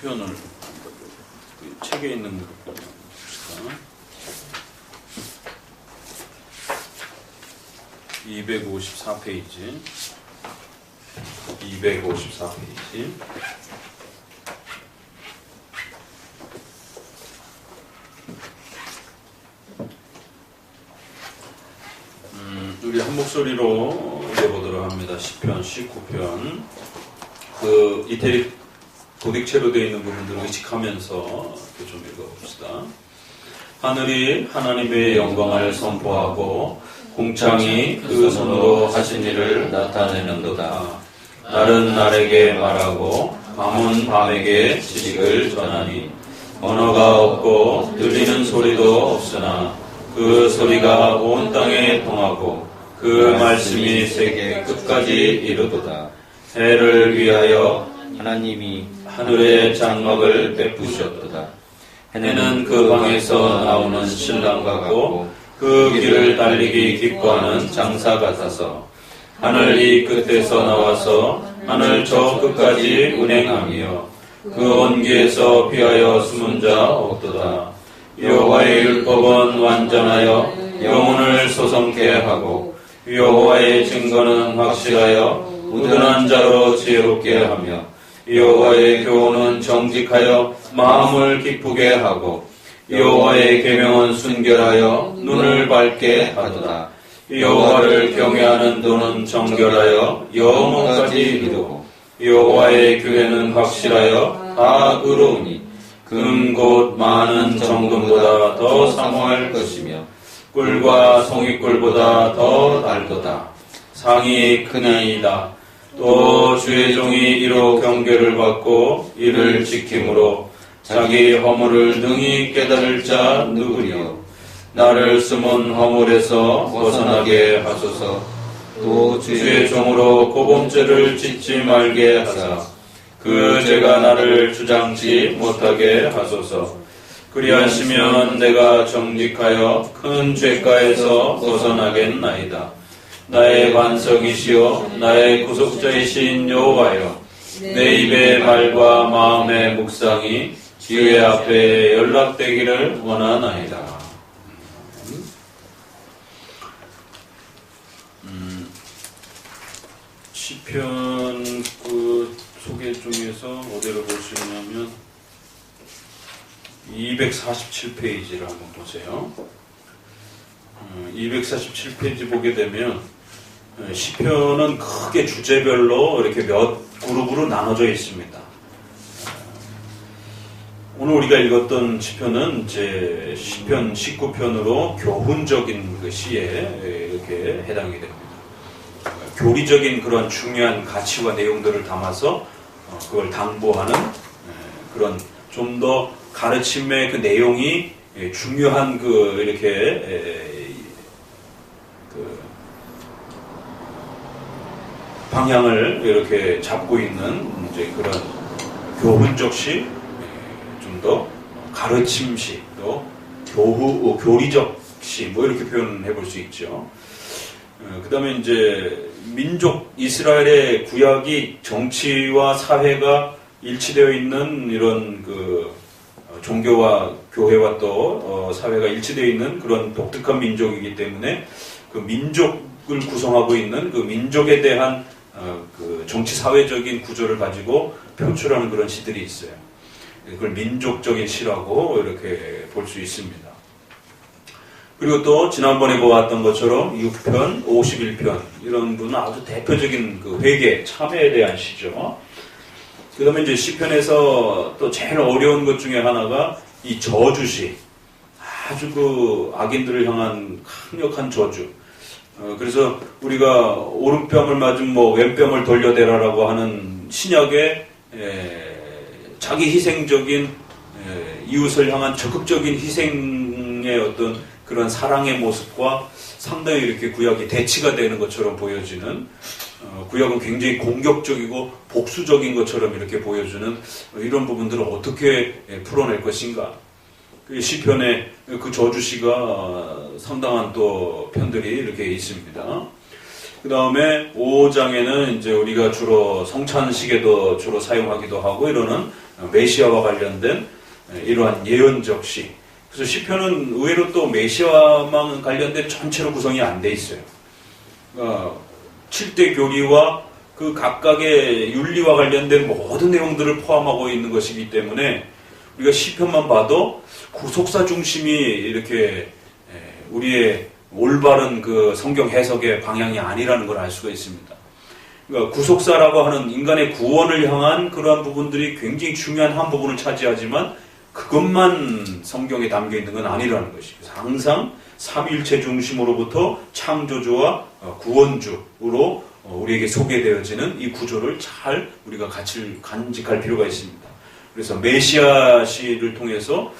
시편을 책에 있는 거 봅시다. 254페이지. 254페이지. 우리 한 목소리로 읽어보도록 합니다. 시편 19편. 이태리 고딕체로 되어 있는 부분들을 의식하면서 좀 읽어봅시다. 하늘이 하나님의 영광을 선포하고 공창이 그 손으로 하신 일을 나타내는도다. 날은 날에게 말하고 밤은 밤에게 지식을 전하니 언어가 없고 들리는 소리도 없으나 그 소리가 온 땅에 통하고 그 말씀이 세계 끝까지 이르도다. 해를 위하여 하나님이 하늘의 장막을 베푸셨도다. 해는 그 방에서 나오는 신랑 같고 그 길을 달리기 기뻐하는 장사 같아서 하늘 이 끝에서 나와서 하늘 저 끝까지 운행하며 그 온기에서 피하여 숨은 자 없도다. 여호와의 율법은 완전하여 영혼을 소성케 하고 여호와의 증거는 확실하여 우둔한 자로 지혜롭게 하며 여호와의 교훈은 정직하여 마음을 기쁘게 하고 여호와의 계명은 순결하여 눈을 밝게 하도다. 여호와를 경외하는 도는 정결하여 영원까지 이르고 여호와의 규례는 확실하여 다 의로우니 금 곧 많은 정금보다 더 사모할 것이며 꿀과 송이꿀보다 더 달도다. 상이 크니이다. 또 주의 종이 이로 경계를 받고 이를 지킴으로 자기 허물을 능히 깨달을 자 누구리요. 나를 숨은 허물에서 벗어나게 하소서. 또 주의 종으로 고범죄를 짓지 말게 하사 그 죄가 나를 주장치 못하게 하소서. 그리하시면 내가 정직하여 큰 죄가에서 벗어나겠나이다. 나의 반석이시여 나의 구속자이신 여호와여, 내 입의 말과 마음의 묵상이 주의 앞에 연락되기를 원하나이다. 시편 그 소개 중에서 어디로 볼 수 있냐면 247페이지를 한번 보세요. 247페이지 보게 되면 시편은 크게 주제별로 이렇게 몇 그룹으로 나눠져 있습니다. 오늘 우리가 읽었던 시편은 이제 시편 19편으로 교훈적인 그 시에 이렇게 해당이 됩니다. 교리적인 그런 중요한 가치와 내용들을 담아서 그걸 당부하는 그런 좀 더 가르침의 그 내용이 중요한 그 이렇게 그 방향을 이렇게 잡고 있는 이제 그런 교훈적 시, 좀 더 가르침 시, 또 교리적 시, 뭐 이렇게 표현해 볼 수 있죠. 그 다음에 이제 민족 이스라엘의 구약이 정치와 사회가 일치되어 있는 이런 그 종교와 교회와 또 사회가 일치되어 있는 그런 독특한 민족이기 때문에 그 민족을 구성하고 있는 그 민족에 대한 그 정치 사회적인 구조를 가지고 표출하는 그런 시들이 있어요. 그걸 민족적인 시라고 이렇게 볼 수 있습니다. 그리고 또 지난번에 보았던 것처럼 6편, 51편 이런 분은 아주 대표적인 그 회개, 참회에 대한 시죠. 그 다음에 이제 시편에서 또 제일 어려운 것 중에 하나가 이 저주시, 아주 그 악인들을 향한 강력한 저주. 그래서 우리가 오른뺨을 맞은 뭐 왼뺨을 돌려대라라고 하는 신약의 자기 희생적인 이웃을 향한 적극적인 희생의 어떤 그런 사랑의 모습과 상당히 이렇게 구약이 대치가 되는 것처럼 보여지는, 구약은 굉장히 공격적이고 복수적인 것처럼 이렇게 보여주는 이런 부분들을 어떻게 풀어낼 것인가. 그 시편의 그 저주시가 상당한 또 편들이 이렇게 있습니다. 그 다음에 5장에는 이제 우리가 주로 성찬식에도 주로 사용하기도 하고 이러는 메시아와 관련된 이러한 예언적 시. 그래서 시편은 의외로 또 메시아만 관련된 전체로 구성이 안 돼 있어요. 7대 교리와 그 각각의 윤리와 관련된 모든 내용들을 포함하고 있는 것이기 때문에 우리가 시편만 봐도 구속사 중심이 이렇게 우리의 올바른 그 성경 해석의 방향이 아니라는 걸 알 수가 있습니다. 그러니까 구속사라고 하는 인간의 구원을 향한 그러한 부분들이 굉장히 중요한 한 부분을 차지하지만 그것만 성경에 담겨 있는 건 아니라는 것이죠. 항상 삼위일체 중심으로부터 창조주와 구원주로 우리에게 소개되어지는 이 구조를 잘 우리가 간직할 필요가 있습니다. 그래서 메시아 시를 통해서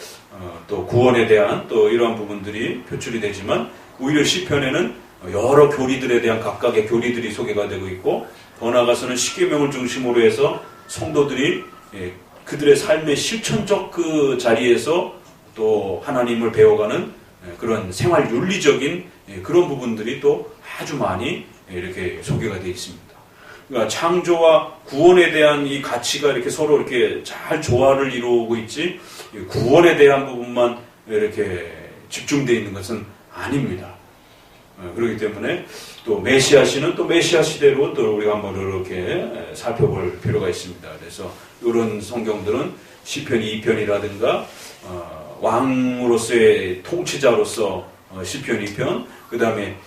또 구원에 대한 또 이러한 부분들이 표출이 되지만 오히려 시편에는 여러 교리들에 대한 각각의 교리들이 소개가 되고 있고 더 나아가서는 십계명을 중심으로 해서 성도들이 그들의 삶의 실천적 그 자리에서 또 하나님을 배워가는 그런 생활 윤리적인 그런 부분들이 또 아주 많이 이렇게 소개가 되어 있습니다. 그러니까 창조와 구원에 대한 이 가치가 이렇게 서로 이렇게 잘 조화를 이루고 있지 구원에 대한 부분만 이렇게 집중되어 있는 것은 아닙니다. 그렇기 때문에 또 메시아 시는 또 메시아 시대로 또 우리가 한번 이렇게 살펴볼 필요가 있습니다. 그래서 이런 성경들은 시편 2편이라든가 왕으로서의 통치자로서 시편 2편, 그 다음에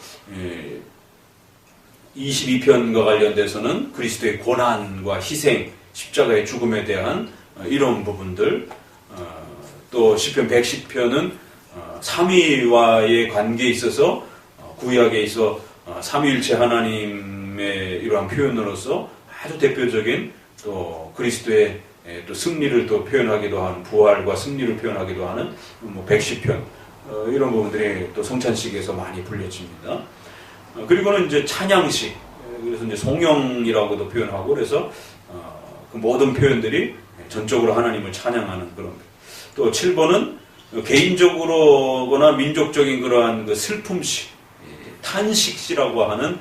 22편과 관련돼서는 그리스도의 고난과 희생, 십자가의 죽음에 대한 이런 부분들, 또 시편 110편은 삼위와의 관계에 있어서 구약에 있어 삼위일체 하나님의 이러한 표현으로서 아주 대표적인 또 그리스도의 또 승리를 또 표현하기도 하는 부활과 승리를 표현하기도 하는 110편 이런 부분들이 또 성찬식에서 많이 불려집니다. 그리고는 이제 찬양식, 그래서 이제 송영이라고도 표현하고 그래서 그 모든 표현들이 전적으로 하나님을 찬양하는 그런. 또 7번은 개인적으로거나 민족적인 그러한 그 슬픔시, 탄식시라고 하는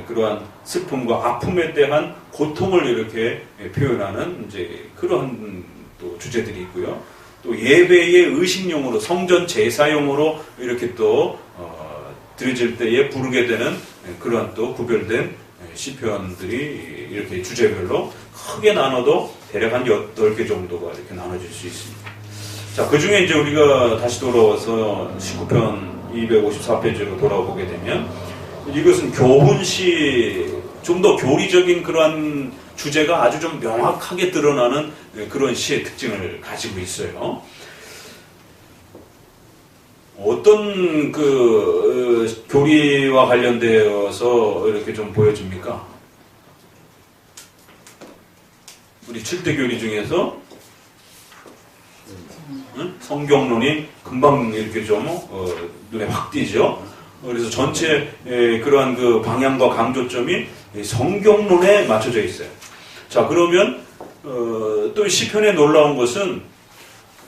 그러한 슬픔과 아픔에 대한 고통을 이렇게 표현하는 이제 그런 또 주제들이 있고요. 또 예배의 의식용으로 성전 제사용으로 이렇게 또 드려질 때에 부르게 되는 그러한 또 구별된 시편들이 이렇게 주제별로 크게 나눠도 대략 한 8개 정도가 이렇게 나눠질 수 있습니다. 자, 그 중에 이제 우리가 다시 돌아와서 19편 254페이지로 돌아보게 되면 이것은 교훈시, 좀 더 교리적인 그러한 주제가 아주 좀 명확하게 드러나는 그런 시의 특징을 가지고 있어요. 어떤 그 교리와 관련되어서 이렇게 좀 보여집니까? 우리 7대 교리 중에서 성경론이 금방 이렇게 좀 눈에 확 띄죠. 그래서 전체 그러한 그 방향과 강조점이 성경론에 맞춰져 있어요. 자, 그러면 또 시편에 놀라운 것은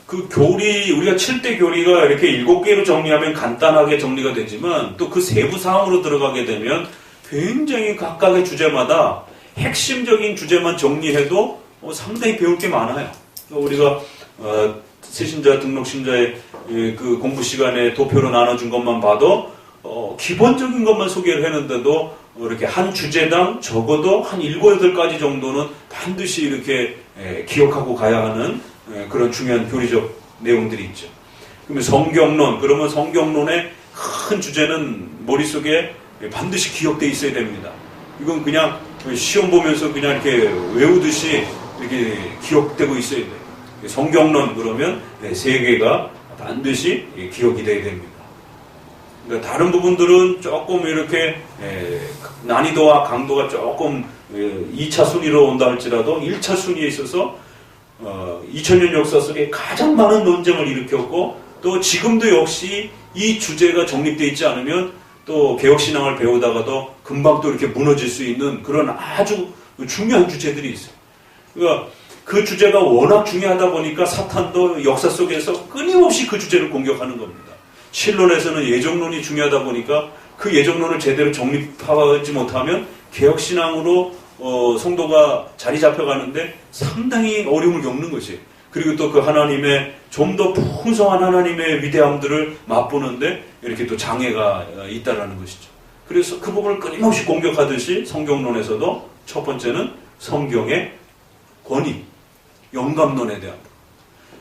그 교리, 우리가 7대 교리가 이렇게 7개로 정리하면 간단하게 정리가 되지만 또 그 세부 사항으로 들어가게 되면 굉장히 각각의 주제마다 핵심적인 주제만 정리해도 상당히 배울 게 많아요. 우리가 새신자 등록신자의 그 공부 시간에 도표로 나눠준 것만 봐도 기본적인 것만 소개를 했는데도 이렇게 한 주제당 적어도 한 7, 8가지 정도는 반드시 이렇게 기억하고 가야 하는 그런 중요한 교리적 내용들이 있죠. 그러면 성경론, 그러면 성경론의 큰 주제는 머릿속에 반드시 기억되어 있어야 됩니다. 이건 그냥 시험 보면서 그냥 이렇게 외우듯이 이렇게 기억되고 있어야 돼요. 성경론 그러면 3개가 반드시 기억이 돼야 됩니다. 그러니까 다른 부분들은 조금 이렇게 난이도와 강도가 조금 2차 순위로 온다 할지라도 1차 순위에 있어서 2000년 역사 속에 가장 많은 논쟁을 일으켰고 또 지금도 역시 이 주제가 정립되어 있지 않으면 또 개혁신앙을 배우다가도 금방 또 이렇게 무너질 수 있는 그런 아주 중요한 주제들이 있어요. 그러니까 그 주제가 워낙 중요하다 보니까 사탄도 역사 속에서 끊임없이 그 주제를 공격하는 겁니다. 신론에서는 예정론이 중요하다 보니까 그 예정론을 제대로 정립하지 못하면 개혁신앙으로 성도가 자리 잡혀가는데 상당히 어려움을 겪는 것이에요. 그리고 또 그 하나님의 좀 더 풍성한 하나님의 위대함들을 맛보는데 이렇게 또 장애가 있다라는 것이죠. 그래서 그 부분을 끊임없이 공격하듯이 성경론에서도 첫 번째는 성경의 권위, 영감론에 대한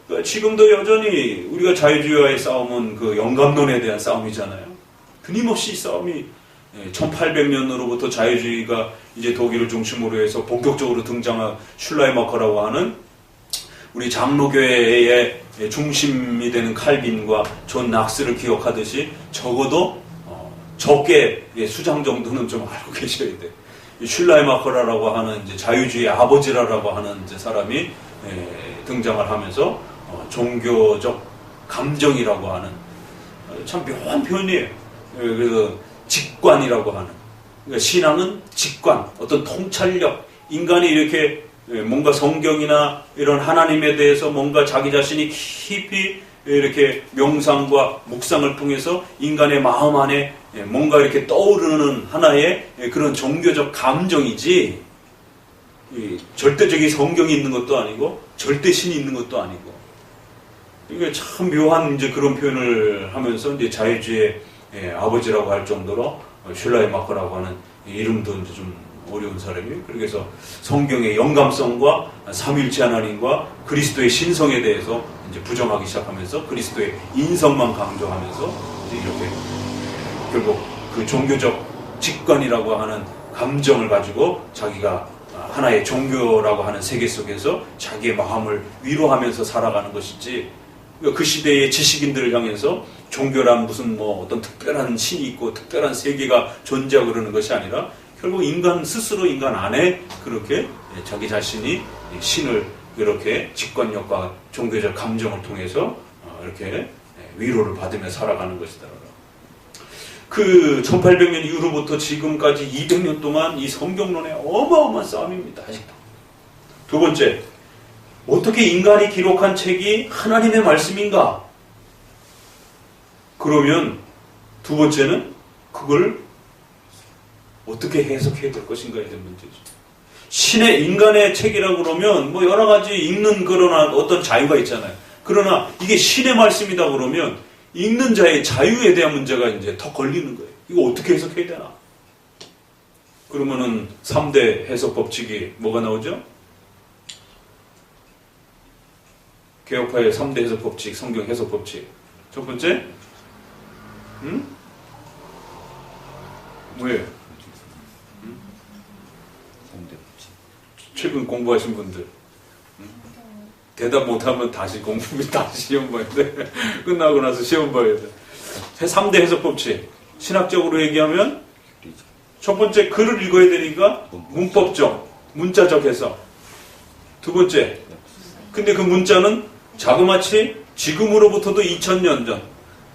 그러니까 지금도 여전히 우리가 자유주의와의 싸움은 그 영감론에 대한 싸움이잖아요. 끊임없이 이 싸움이 1800년으로부터 자유주의가 이제 독일을 중심으로 해서 본격적으로 등장한 슐라이마커라고 하는 우리 장로교회의 중심이 되는 칼빈과 존 낙스를 기억하듯이 적어도 적게 수장 정도는 좀 알고 계셔야 돼. 슐라이마커라고 하는 이제 자유주의 아버지라고 하는 이제 사람이 등장을 하면서 종교적 감정이라고 하는 참 묘한 표현이에요. 그래서 직관이라고 하는 그러니까 신앙은 직관, 어떤 통찰력, 인간이 이렇게 뭔가 성경이나 이런 하나님에 대해서 뭔가 자기 자신이 깊이 이렇게 명상과 묵상을 통해서 인간의 마음 안에 뭔가 이렇게 떠오르는 하나의 그런 종교적 감정이지 절대적인 성경이 있는 것도 아니고 절대신이 있는 것도 아니고 이게 참 묘한 이제 그런 표현을 하면서 이제 자유주의 아버지라고 할 정도로 슐라이마커라고 하는 이름도 이제 좀 어려운 사람이에요. 그래서 성경의 영감성과 삼위일체 하나님과 그리스도의 신성에 대해서 이제 부정하기 시작하면서 그리스도의 인성만 강조하면서 이제 이렇게 결국 그 종교적 직관이라고 하는 감정을 가지고 자기가 하나의 종교라고 하는 세계 속에서 자기의 마음을 위로하면서 살아가는 것이지 그 시대의 지식인들을 향해서 종교란 무슨 뭐 어떤 특별한 신이 있고 특별한 세계가 존재하고 그러는 것이 아니라 결국 인간 스스로 인간 안에 그렇게 자기 자신이 신을 이렇게 직관력과 종교적 감정을 통해서 이렇게 위로를 받으며 살아가는 것이다. 그 1800년 이후로부터 지금까지 200년 동안 이 성경론의 어마어마한 싸움입니다. 아직도. 두 번째, 어떻게 인간이 기록한 책이 하나님의 말씀인가? 그러면 두 번째는 그걸 어떻게 해석해야 될 것인가에 대한 문제죠. 신의 인간의 책이라고 그러면 뭐 여러 가지 읽는 그러나 어떤 자유가 있잖아요. 그러나 이게 신의 말씀이다 그러면 읽는 자의 자유에 대한 문제가 이제 더 걸리는 거예요. 이거 어떻게 해석해야 되나? 그러면은 3대 해석 법칙이 뭐가 나오죠? 개혁파의 3대 해석 법칙, 성경 해석 법칙. 첫 번째, 뭐예요? 최근 공부하신 분들 대답 못하면 다시 공부 다시 시험 봐야 돼. 끝나고 나서 시험 봐야 돼. 3대 해석 법칙. 신학적으로 얘기하면 첫 번째 글을 읽어야 되니까 문법적, 문자적 해석. 두 번째, 근데 그 문자는 자그마치 지금으로부터도 2000년 전,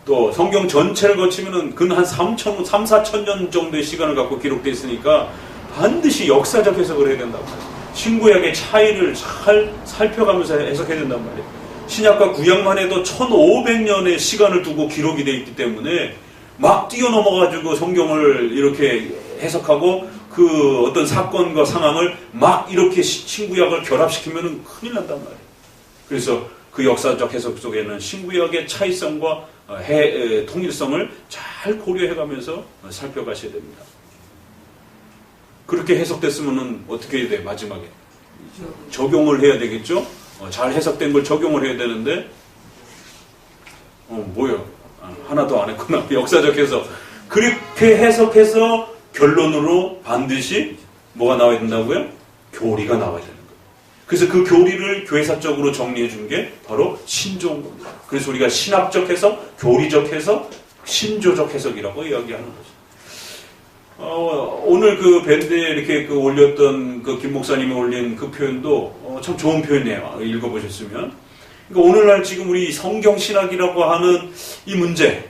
또 성경 전체를 거치면은 근 한 3,4,000년 정도의 시간을 갖고 기록되어 있으니까 반드시 역사적 해석을 해야 된다고 말이에요. 신구약의 차이를 잘 살펴가면서 해석해야 된단 말이에요. 신약과 구약만 해도 1500년의 시간을 두고 기록이 되어 있기 때문에 막 뛰어넘어가지고 성경을 이렇게 해석하고 그 어떤 사건과 상황을 막 이렇게 신구약을 결합시키면 큰일 난단 말이에요. 그래서 그 역사적 해석 속에는 신구약의 차이성과 통일성을 잘 고려해가면서 살펴가셔야 됩니다. 그렇게 해석됐으면 어떻게 해야 돼? 마지막에 적용을 해야 되겠죠? 잘 해석된 걸 적용을 해야 되는데 뭐야? 하나도 안 했구나. 역사적 해석. 그렇게 해석해서 결론으로 반드시 뭐가 나와야 된다고요? 교리가 나와야 되는 거예요. 그래서 그 교리를 교회사적으로 정리해 준 게 바로 신조인 겁니다. 그래서 우리가 신학적 해석, 교리적 해석, 신조적 해석이라고 이야기하는 거죠. 오늘 그 밴드에 이렇게 올렸던 그 김 목사님이 올린 그 표현도 참 좋은 표현이에요. 읽어보셨으면. 그러니까 오늘날 지금 우리 성경신학이라고 하는 이 문제,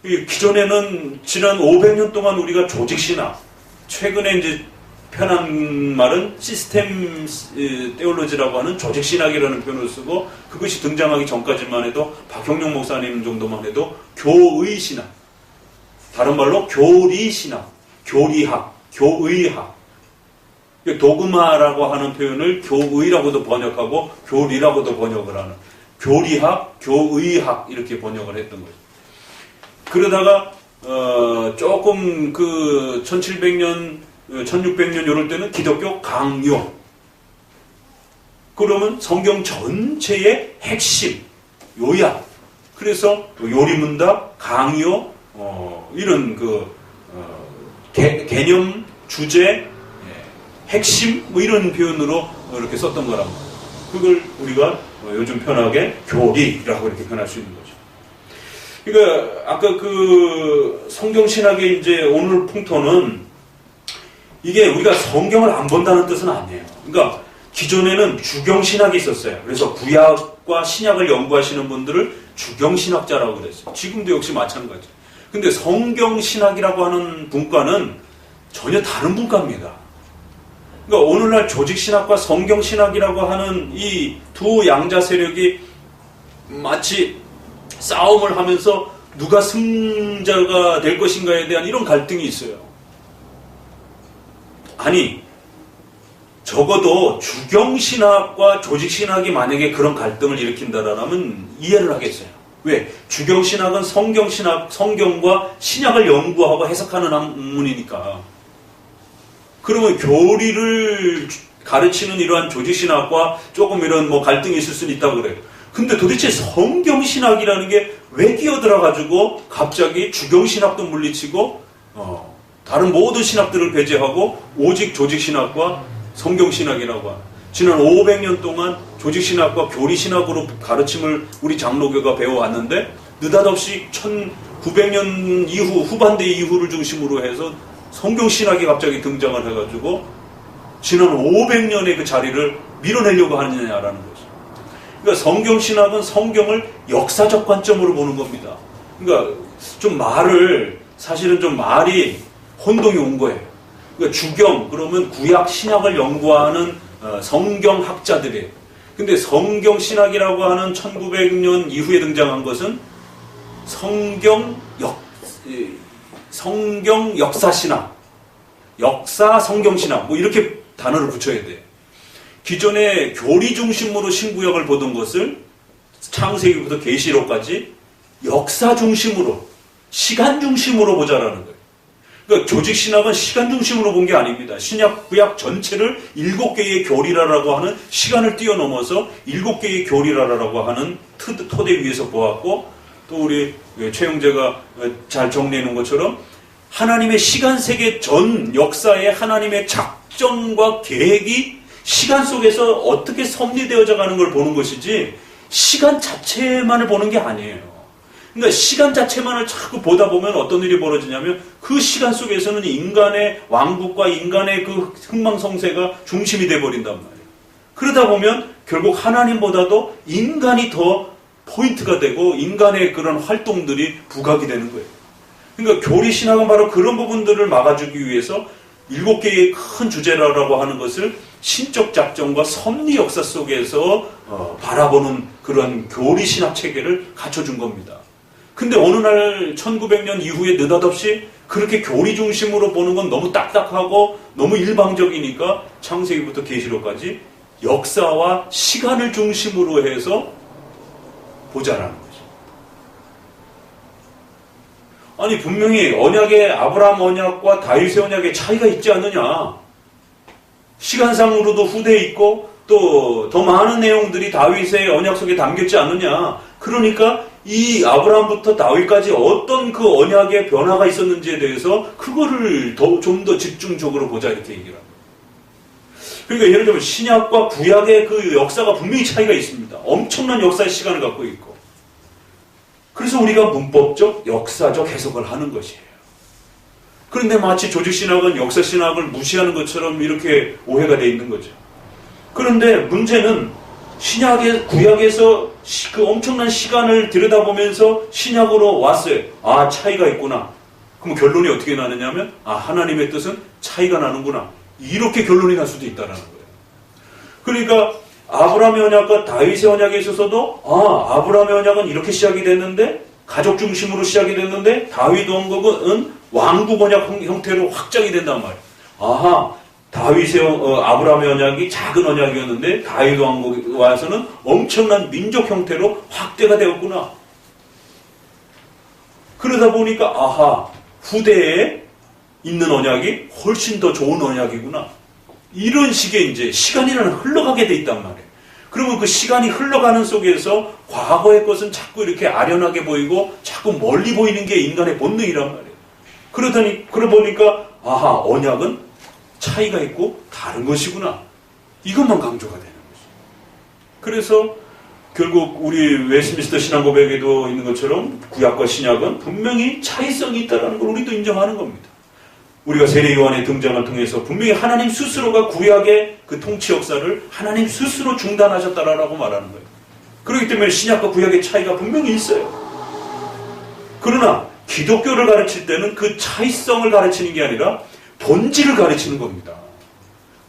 기존에는 지난 500년 동안 우리가 조직신학, 최근에 이제 편한 말은 시스템 테올로지라고 하는 조직신학이라는 표현을 쓰고 그것이 등장하기 전까지만 해도 박형룡 목사님 정도만 해도 교의신학, 다른 말로 교리신학, 교리학, 교의학. 도그마라고 하는 표현을 교의라고도 번역하고 교리라고도 번역을 하는 교리학, 교의학 이렇게 번역을 했던 거죠. 그러다가 조금 그 1700년, 1600년 이럴 때는 기독교 강요. 그러면 성경 전체의 핵심, 요약. 그래서 요리문답, 강요, 이런 개념, 주제, 핵심, 이런 표현으로 이렇게 썼던 거란 말이에요. 그걸 우리가 요즘 편하게 교리라고 이렇게 표현할 수 있는 거죠. 그러니까 아까 그 성경신학의 이제 오늘 풍토는 이게 우리가 성경을 안 본다는 뜻은 아니에요. 그러니까 기존에는 주경신학이 있었어요. 그래서 구약과 신약을 연구하시는 분들을 주경신학자라고 그랬어요. 지금도 역시 마찬가지. 근데 성경신학이라고 하는 분과는 전혀 다른 분과입니다. 그러니까 오늘날 조직신학과 성경신학이라고 하는 이 두 양자 세력이 마치 싸움을 하면서 누가 승자가 될 것인가에 대한 이런 갈등이 있어요. 아니, 적어도 주경신학과 조직신학이 만약에 그런 갈등을 일으킨다라면 이해를 하겠어요. 왜? 주경신학은 성경과 신약을 연구하고 해석하는 학문이니까. 그러면 교리를 가르치는 이러한 조직신학과 조금 이런 갈등이 있을 수는 있다고 그래요. 근데 도대체 성경신학이라는 게 왜 끼어들어가지고 갑자기 주경신학도 물리치고 다른 모든 신학들을 배제하고 오직 조직신학과 성경신학이라고 하는, 지난 500년 동안 조직신학과 교리신학으로 가르침을 우리 장로교가 배워왔는데 느닷없이 1900년 이후, 후반대 이후를 중심으로 해서 성경신학이 갑자기 등장을 해가지고 지난 500년의 그 자리를 밀어내려고 하느냐라는 거죠. 그러니까 성경신학은 성경을 역사적 관점으로 보는 겁니다. 그러니까 사실은 좀 말이 혼동이 온 거예요. 그러니까 주경, 그러면 구약, 신약을 연구하는 성경학자들이에요. 근데 성경신학이라고 하는 1900년 이후에 등장한 것은 성경 역사신학, 역사 성경신학, 이렇게 단어를 붙여야 돼요. 기존에 교리 중심으로 신구약을 보던 것을 창세기부터 계시록까지 역사 중심으로, 시간 중심으로 보자라는 거예요. 그러니까 조직신학은 시간 중심으로 본 게 아닙니다. 신약, 구약 전체를 7개의 교리라라고 하는 시간을 뛰어넘어서 7개의 교리라라고 하는 토대 위에서 보았고, 또 우리 최영재가 잘 정리해 놓은 것처럼 하나님의 시간 세계 전 역사에 하나님의 작정과 계획이 시간 속에서 어떻게 섭리되어져 가는 걸 보는 것이지 시간 자체만을 보는 게 아니에요. 그러니까 시간 자체만을 자꾸 보다 보면 어떤 일이 벌어지냐면 그 시간 속에서는 인간의 왕국과 인간의 그 흥망성쇠가 중심이 돼버린단 말이에요. 그러다 보면 결국 하나님보다도 인간이 더 포인트가 되고 인간의 그런 활동들이 부각이 되는 거예요. 그러니까 교리신학은 바로 그런 부분들을 막아주기 위해서 7개의 큰 주제라고 하는 것을 신적 작정과 섭리 역사 속에서 바라보는 그런 교리신학 체계를 갖춰준 겁니다. 근데 어느 날 1900년 이후에 느닷없이 그렇게 교리 중심으로 보는 건 너무 딱딱하고 너무 일방적이니까 창세기부터 계시록까지 역사와 시간을 중심으로 해서 보자라는 거죠. 아니 분명히 언약의 아브라함 언약과 다윗의 언약의 차이가 있지 않느냐. 시간상으로도 후대에 있고 또 더 많은 내용들이 다윗의 언약 속에 담겼지 않느냐. 그러니까 이 아브라함부터 다윗까지 어떤 그 언약의 변화가 있었는지에 대해서 그거를 좀 더 집중적으로 보자 이렇게 얘기를 합니다. 그러니까 예를 들면 신약과 구약의 그 역사가 분명히 차이가 있습니다. 엄청난 역사의 시간을 갖고 있고. 그래서 우리가 문법적, 역사적 해석을 하는 것이에요. 그런데 마치 조직신학은 역사신학을 무시하는 것처럼 이렇게 오해가 되어 있는 거죠. 그런데 문제는 구약에서 그 엄청난 시간을 들여다보면서 신약으로 왔어요. 아, 차이가 있구나. 그럼 결론이 어떻게 나느냐면, 아, 하나님의 뜻은 차이가 나는구나. 이렇게 결론이 날 수도 있다는 거예요. 그러니까 아브라함의 언약과 다윗의 언약에 있어서도 아브라함의 언약은 이렇게 시작이 됐는데 가족 중심으로 시작이 됐는데 다윗 왕국은 왕국 언약 형태로 확장이 된단 말이에요. 아하, 다윗의 아브라함의 언약이 작은 언약이었는데 다윗 왕국에 와서는 엄청난 민족 형태로 확대가 되었구나. 그러다 보니까 아하, 후대에 있는 언약이 훨씬 더 좋은 언약이구나. 이런 식의 이제 시간이 흘러가게 돼 있단 말이에요. 그러면 그 시간이 흘러가는 속에서 과거의 것은 자꾸 이렇게 아련하게 보이고 자꾸 멀리 보이는 게 인간의 본능이란 말이에요. 그러다 보니까 아하, 언약은 차이가 있고 다른 것이구나. 이것만 강조가 되는 거죠. 그래서 결국 우리 웨스트민스터 신앙고백에도 있는 것처럼 구약과 신약은 분명히 차이성이 있다는 걸 우리도 인정하는 겁니다. 우리가 세례 요한의 등장을 통해서 분명히 하나님 스스로가 구약의 그 통치 역사를 하나님 스스로 중단하셨다라고 말하는 거예요. 그렇기 때문에 신약과 구약의 차이가 분명히 있어요. 그러나 기독교를 가르칠 때는 그 차이성을 가르치는 게 아니라 본질을 가르치는 겁니다.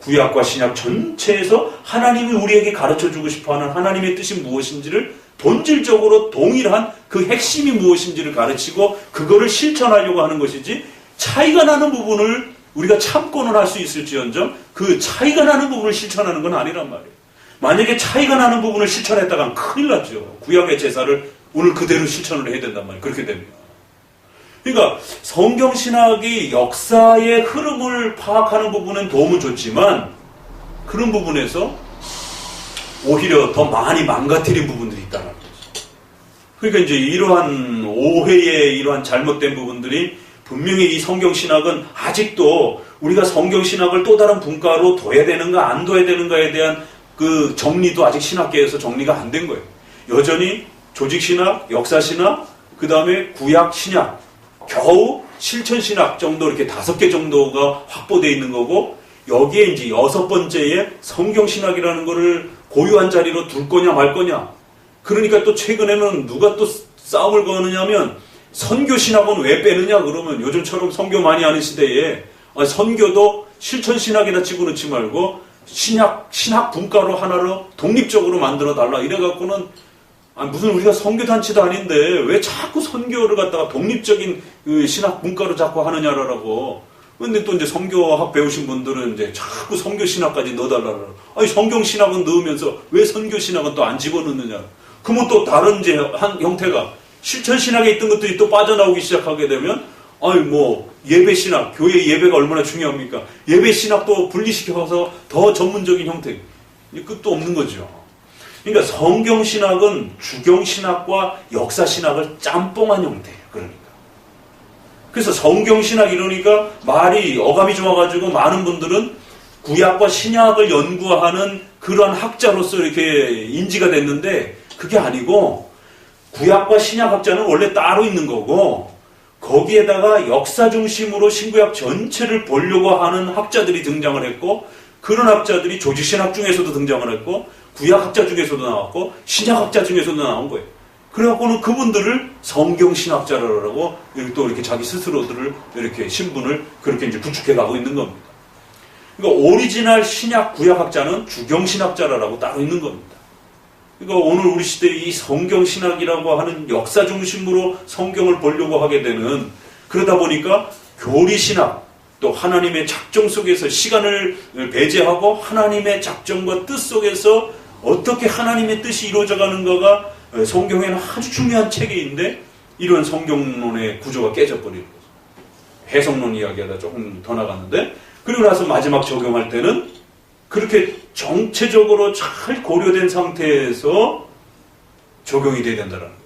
구약과 신약 전체에서 하나님이 우리에게 가르쳐주고 싶어하는 하나님의 뜻이 무엇인지를 본질적으로 동일한 그 핵심이 무엇인지를 가르치고 그거를 실천하려고 하는 것이지, 차이가 나는 부분을 우리가 참고는 할 수 있을지언정 그 차이가 나는 부분을 실천하는 건 아니란 말이에요. 만약에 차이가 나는 부분을 실천했다간 큰일 났죠. 구약의 제사를 오늘 그대로 실천을 해야 된단 말이에요. 그렇게 됩니다. 그러니까 성경신학이 역사의 흐름을 파악하는 부분은 도움은 줬지만 그런 부분에서 오히려 더 많이 망가뜨린 부분들이 있다는 거죠. 그러니까 이제 이러한 오해의 이러한 잘못된 부분들이 분명히 이 성경신학은 아직도 우리가 성경신학을 또 다른 분과로 둬야 되는가 안 둬야 되는가에 대한 그 정리도 아직 신학계에서 정리가 안 된 거예요. 여전히 조직신학, 역사신학, 그 다음에 구약, 신약, 겨우 실천신학 정도 이렇게 5개 정도가 확보되어 있는 거고, 여기에 이제 6번째에 성경신학이라는 거를 고유한 자리로 둘 거냐 말 거냐. 그러니까 또 최근에는 누가 또 싸움을 거느냐면 선교신학은 왜 빼느냐 그러면 요즘처럼 선교 많이 하는 시대에 선교도 실천신학에다 집어넣지 말고 신학 분과로 하나로 독립적으로 만들어 달라 이래갖고는 무슨 우리가 선교단체도 아닌데 왜 자꾸 선교를 갖다가 독립적인 그 신학 분과로 자꾸 하느냐라고. 근데 또 이제 선교학 배우신 분들은 이제 자꾸 선교신학까지 넣어달라고. 아니 성경신학은 넣으면서 왜 선교신학은 또 안 집어넣느냐. 그러면 또 다른 이제 한 형태가 실천신학에 있던 것들이 또 빠져나오기 시작하게 되면 아니 뭐 예배신학, 교회 예배가 얼마나 중요합니까? 예배신학도 분리시켜서 더 전문적인 형태. 끝도 없는 거죠. 그러니까 성경신학은 주경신학과 역사신학을 짬뽕한 형태예요. 그러니까. 그래서 성경신학 이러니까 말이 어감이 좋아가지고 많은 분들은 구약과 신약을 연구하는 그러한 학자로서 이렇게 인지가 됐는데 그게 아니고 구약과 신약학자는 원래 따로 있는 거고 거기에다가 역사 중심으로 신구약 전체를 보려고 하는 학자들이 등장을 했고 그런 학자들이 조직신학 중에서도 등장을 했고 구약학자 중에서도 나왔고 신약학자 중에서도 나온 거예요. 그래갖고는 그분들을 성경신학자라고 또 이렇게 자기 스스로들을 이렇게 신분을 그렇게 이제 구축해 가고 있는 겁니다. 그러니까 오리지널 신약 구약학자는 주경신학자라고 따로 있는 겁니다. 그러니까 오늘 우리 시대에 이 성경신학이라고 하는 역사 중심으로 성경을 보려고 하게 되는 그러다 보니까 교리신학 또 하나님의 작정 속에서 시간을 배제하고 하나님의 작정과 뜻 속에서 어떻게 하나님의 뜻이 이루어져 가는가가 성경에는 아주 중요한 체계인데 이런 성경론의 구조가 깨져버리는 거죠. 해석론 이야기하다 조금 더 나갔는데 그리고 나서 마지막 적용할 때는 그렇게 정체적으로 잘 고려된 상태에서 적용이 돼야 된다는 거예요.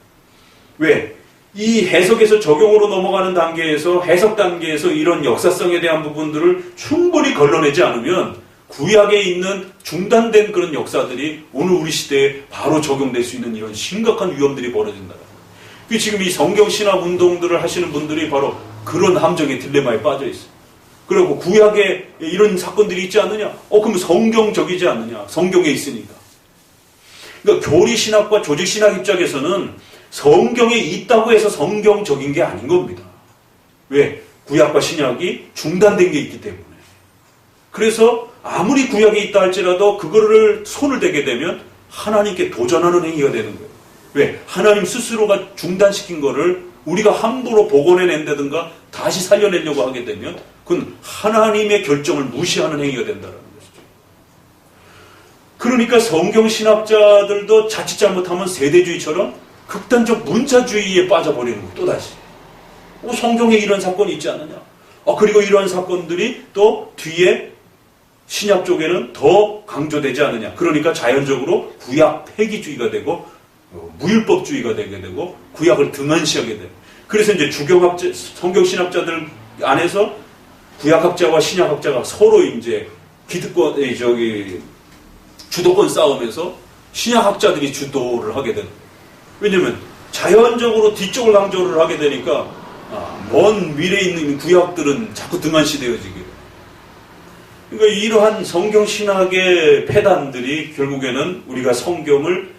왜? 이 해석에서 적용으로 넘어가는 단계에서 해석 단계에서 이런 역사성에 대한 부분들을 충분히 걸러내지 않으면 구약에 있는 중단된 그런 역사들이 오늘 우리 시대에 바로 적용될 수 있는 이런 심각한 위험들이 벌어진다. 지금 이 성경신학 운동들을 하시는 분들이 바로 그런 함정의 딜레마에 빠져 있어요. 그리고 구약에 이런 사건들이 있지 않느냐? 그럼 성경적이지 않느냐? 성경에 있으니까. 그러니까 교리신학과 조직신학 입장에서는 성경에 있다고 해서 성경적인 게 아닌 겁니다. 왜? 구약과 신약이 중단된 게 있기 때문에. 그래서 아무리 구약에 있다 할지라도 그거를 손을 대게 되면 하나님께 도전하는 행위가 되는 거예요. 왜? 하나님 스스로가 중단시킨 거를 우리가 함부로 복원해낸다든가 다시 살려내려고 하게 되면 그건 하나님의 결정을 무시하는 행위가 된다는 것이죠. 그러니까 성경신학자들도 자칫 잘못하면 세대주의처럼 극단적 문자주의에 빠져버리는 거예요. 또다시. 성경에 이런 사건이 있지 않느냐. 그리고 이런 사건들이 또 뒤에 신약 쪽에는 더 강조되지 않느냐. 그러니까 자연적으로 구약 폐기주의가 되고 무율법주의가 되게 되고 구약을 등한시하게 돼요. 그래서 이제 주경학자, 성경신학자들 안에서 구약학자와 신약학자가 서로 이제 주도권 싸움에서 신약학자들이 주도를 하게 되는 거예요. 왜냐면 자연적으로 뒤쪽을 강조를 하게 되니까 먼 미래에 있는 구약들은 자꾸 등한시되어지게 돼요. 그러니까 이러한 성경신학의 폐단들이 결국에는 우리가 성경을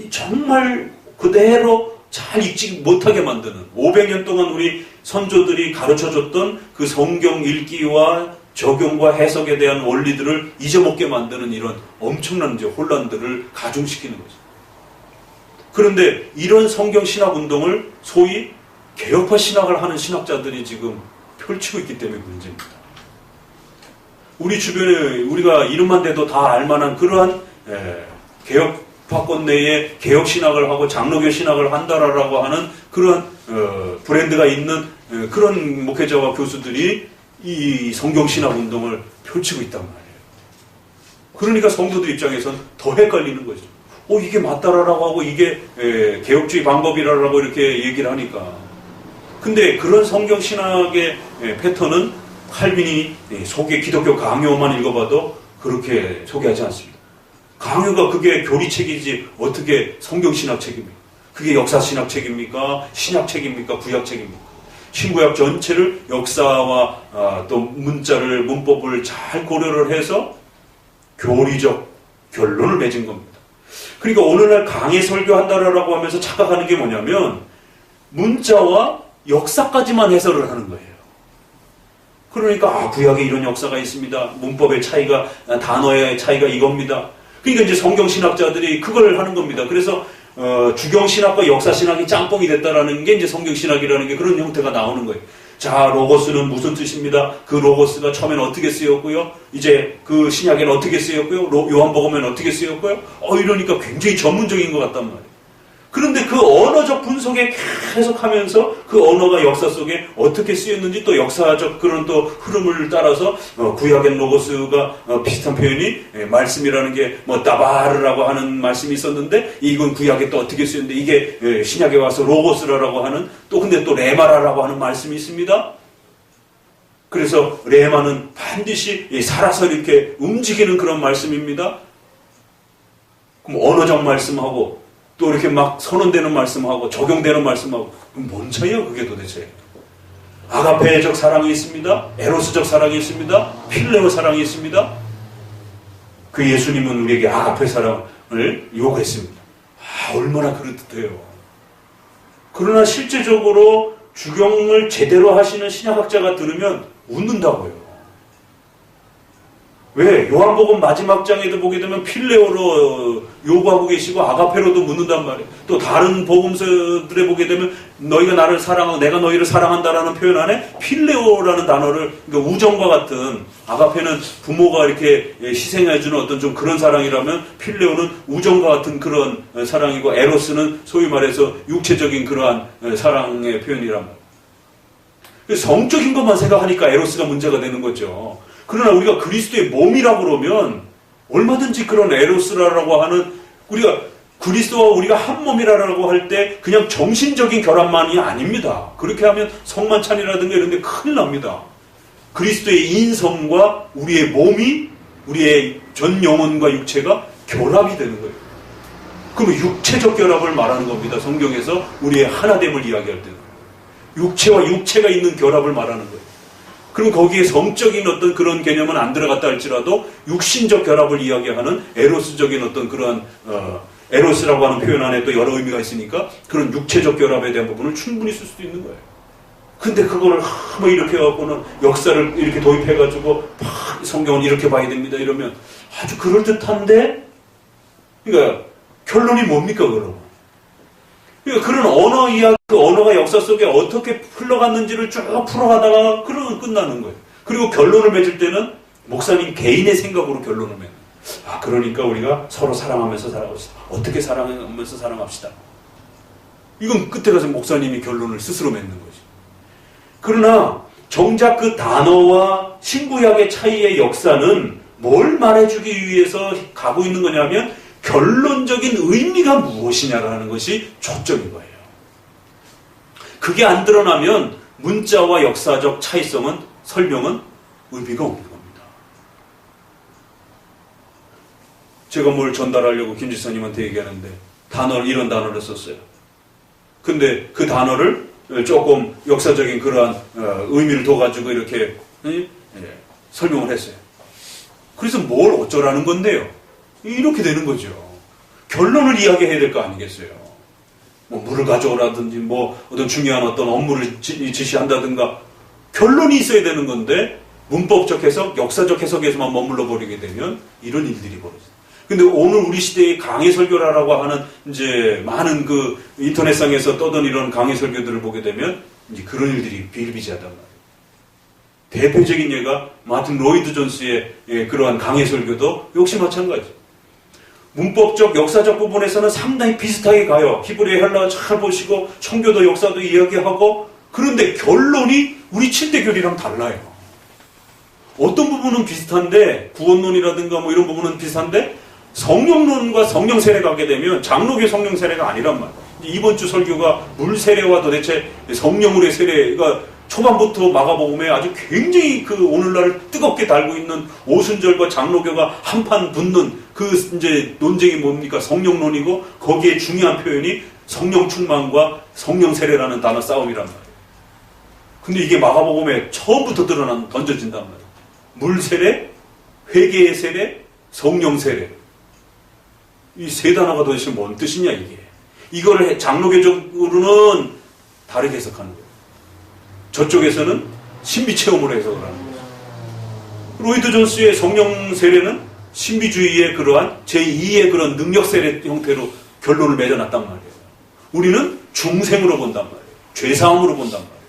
정말 그대로 잘 읽지 못하게 만드는 500년 동안 우리 선조들이 가르쳐줬던 그 성경 읽기와 적용과 해석에 대한 원리들을 잊어먹게 만드는 이런 엄청난 혼란들을 가중시키는 거죠. 그런데 이런 성경 신학 운동을 소위 개혁파 신학을 하는 신학자들이 지금 펼치고 있기 때문에 문제입니다. 우리 주변에 우리가 이름만 대도 다 알만한 그러한 개혁파권 내에 개혁신학을 하고 장로교 신학을 한다라고 하는 그러한 브랜드가 있는 그런 목회자와 교수들이 이 성경신학 운동을 펼치고 있단 말이에요. 그러니까 성도들 입장에선 더 헷갈리는 거죠. 이게 맞다라고 하고 이게 개혁주의 방법이라고 이렇게 얘기를 하니까. 근데 그런 성경신학의 패턴은 칼빈이 기독교 강요만 읽어봐도 그렇게 소개하지 않습니다. 강요가 그게 교리책이지 어떻게 성경신학책입니까? 그게 역사신학책입니까? 신학책입니까? 구약책입니까? 신구약 전체를 역사와 또 문자를 문법을 잘 고려를 해서 교리적 결론을 맺은 겁니다. 그러니까 오늘날 강의 설교한다라고 하면서 착각하는 게 뭐냐면 문자와 역사까지만 해설을 하는 거예요. 그러니까 구약에 이런 역사가 있습니다. 문법의 차이가 단어의 차이가 이겁니다. 그러니까 이제 성경신학자들이 그걸 하는 겁니다. 그래서 주경신학과 역사신학이 짬뽕이 됐다라는 게 이제 성경신학이라는 게 그런 형태가 나오는 거예요. 자, 로고스는 무슨 뜻입니다. 그 로고스가 처음에는 어떻게 쓰였고요. 이제 그 신약에는 어떻게 쓰였고요. 요한복음에는 어떻게 쓰였고요. 이러니까 굉장히 전문적인 것 같단 말이에요. 그런데 그 언어적 분석에 계속 하면서 그 언어가 역사 속에 어떻게 쓰였는지 또 역사적 그런 또 흐름을 따라서 구약의 로고스가 비슷한 표현이 말씀이라는 게 따바르라고 하는 말씀이 있었는데 이건 구약에 또 어떻게 쓰였는데 이게 신약에 와서 로고스라고 하는 또 근데 또 레마라라고 하는 말씀이 있습니다. 그래서 레마는 반드시 살아서 이렇게 움직이는 그런 말씀입니다. 그럼 언어적 말씀하고 또 이렇게 막 선언되는 말씀하고 적용되는 말씀하고 뭔 차이야 그게 도대체. 아가페적 사랑이 있습니다. 에로스적 사랑이 있습니다. 필레오 사랑이 있습니다. 그 예수님은 우리에게 아가페 사랑을 요구했습니다. 얼마나 그렇듯해요. 그러나 실제적으로 주경을 제대로 하시는 신약학자가 들으면 웃는다고요. 왜? 요한복음 마지막 장에도 보게 되면 필레오로 요구하고 계시고 아가페로도 묻는단 말이에요. 또 다른 복음서들에 보게 되면 너희가 나를 사랑하고 내가 너희를 사랑한다라는 표현 안에 필레오라는 단어를 그러니까 우정과 같은 아가페는 부모가 이렇게 희생해주는 어떤 좀 그런 사랑이라면 필레오는 우정과 같은 그런 사랑이고 에로스는 소위 말해서 육체적인 그러한 사랑의 표현이란 말이에요. 성적인 것만 생각하니까 에로스가 문제가 되는 거죠. 그러나 우리가 그리스도의 몸이라고 그러면 얼마든지 그런 에로스라고 하는 우리가 그리스도와 우리가 한 몸이라고 할 때 그냥 정신적인 결합만이 아닙니다. 그렇게 하면 성만찬이라든가 이런 데 큰일 납니다. 그리스도의 인성과 우리의 몸이 우리의 전 영혼과 육체가 결합이 되는 거예요. 그러면 육체적 결합을 말하는 겁니다. 성경에서 우리의 하나됨을 이야기할 때는. 육체와 육체가 있는 결합을 말하는 거예요. 그럼 거기에 성적인 어떤 그런 개념은 안 들어갔다 할지라도 육신적 결합을 이야기하는 에로스적인 어떤 그러한 에로스라고 하는 표현 안에 또 여러 의미가 있으니까 그런 육체적 결합에 대한 부분을 충분히 쓸 수도 있는 거예요. 근데 그거를 이렇게 해갖고는 역사를 이렇게 도입해가지고 성경은 이렇게 봐야 됩니다 이러면 아주 그럴듯한데 그러니까 결론이 뭡니까 그러면? 그러니까 그런 언어 이야기, 그 언어가 역사 속에 어떻게 흘러갔는지를 쭉 풀어가다가 그러면 끝나는 거예요. 그리고 결론을 맺을 때는 목사님 개인의 생각으로 결론을 맺는 거예요. 그러니까 우리가 서로 사랑하면서 살아갑시다. 어떻게 사랑하면서 사랑합시다. 이건 끝에 가서 목사님이 결론을 스스로 맺는 거지. 그러나 정작 그 단어와 신구약의 차이의 역사는 뭘 말해주기 위해서 가고 있는 거냐면 결론적인 의미가 무엇이냐라는 것이 초점인 거예요. 그게 안 드러나면 문자와 역사적 차이성은 설명은 의미가 없는 겁니다. 제가 뭘 전달하려고 김 지사님한테 얘기하는데 이런 단어를 썼어요. 근데 그 단어를 조금 역사적인 그러한 의미를 둬가지고 이렇게 설명을 했어요. 그래서 뭘 어쩌라는 건데요. 이렇게 되는 거죠. 결론을 이야기해야 될 거 아니겠어요. 뭐 물을 가져오라든지 뭐 어떤 중요한 어떤 업무를 지시한다든가 결론이 있어야 되는 건데 문법적 해석, 역사적 해석에서만 머물러 버리게 되면 이런 일들이 벌어져요. 근데 오늘 우리 시대의 강해 설교라고 하는 이제 많은 그 인터넷상에서 떠던 이런 강해 설교들을 보게 되면 이제 그런 일들이 비일비재하단 말이에요. 대표적인 예가 마틴 로이드 존스의 그러한 강해 설교도 역시 마찬가지. 문법적, 역사적 부분에서는 상당히 비슷하게 가요. 히브리 헬라어 잘 보시고 청교도 역사도 이야기하고 그런데 결론이 우리 7대 교리랑 달라요. 어떤 부분은 비슷한데 구원론이라든가 뭐 이런 부분은 비슷한데 성령론과 성령 세례가 가게 되면 장로교 성령 세례가 아니란 말이에요. 이번 주 설교가 물 세례와 도대체 성령으로의 세례가 초반부터 마가복음에 아주 굉장히 그 오늘날 뜨겁게 달고 있는 오순절과 장로교가 한판 붙는 그 이제 논쟁이 뭡니까? 성령론이고 거기에 중요한 표현이 성령 충만과 성령 세례라는 단어 싸움이란 말이에요. 근데 이게 마가복음에 처음부터 던져진단 말이에요. 물 세례, 회개의 세례, 성령 세례. 이 세 단어가 도대체 뭔 뜻이냐 이게. 이걸 장로교적으로는 다르게 해석하는 거예요. 저쪽에서는 신비 체험으로 해석을 하는 거예요. 로이드 존스의 성령 세례는 신비주의의 그러한 제2의 그런 능력 세례 형태로 결론을 맺어놨단 말이에요. 우리는 중생으로 본단 말이에요. 죄사함으로 본단 말이에요.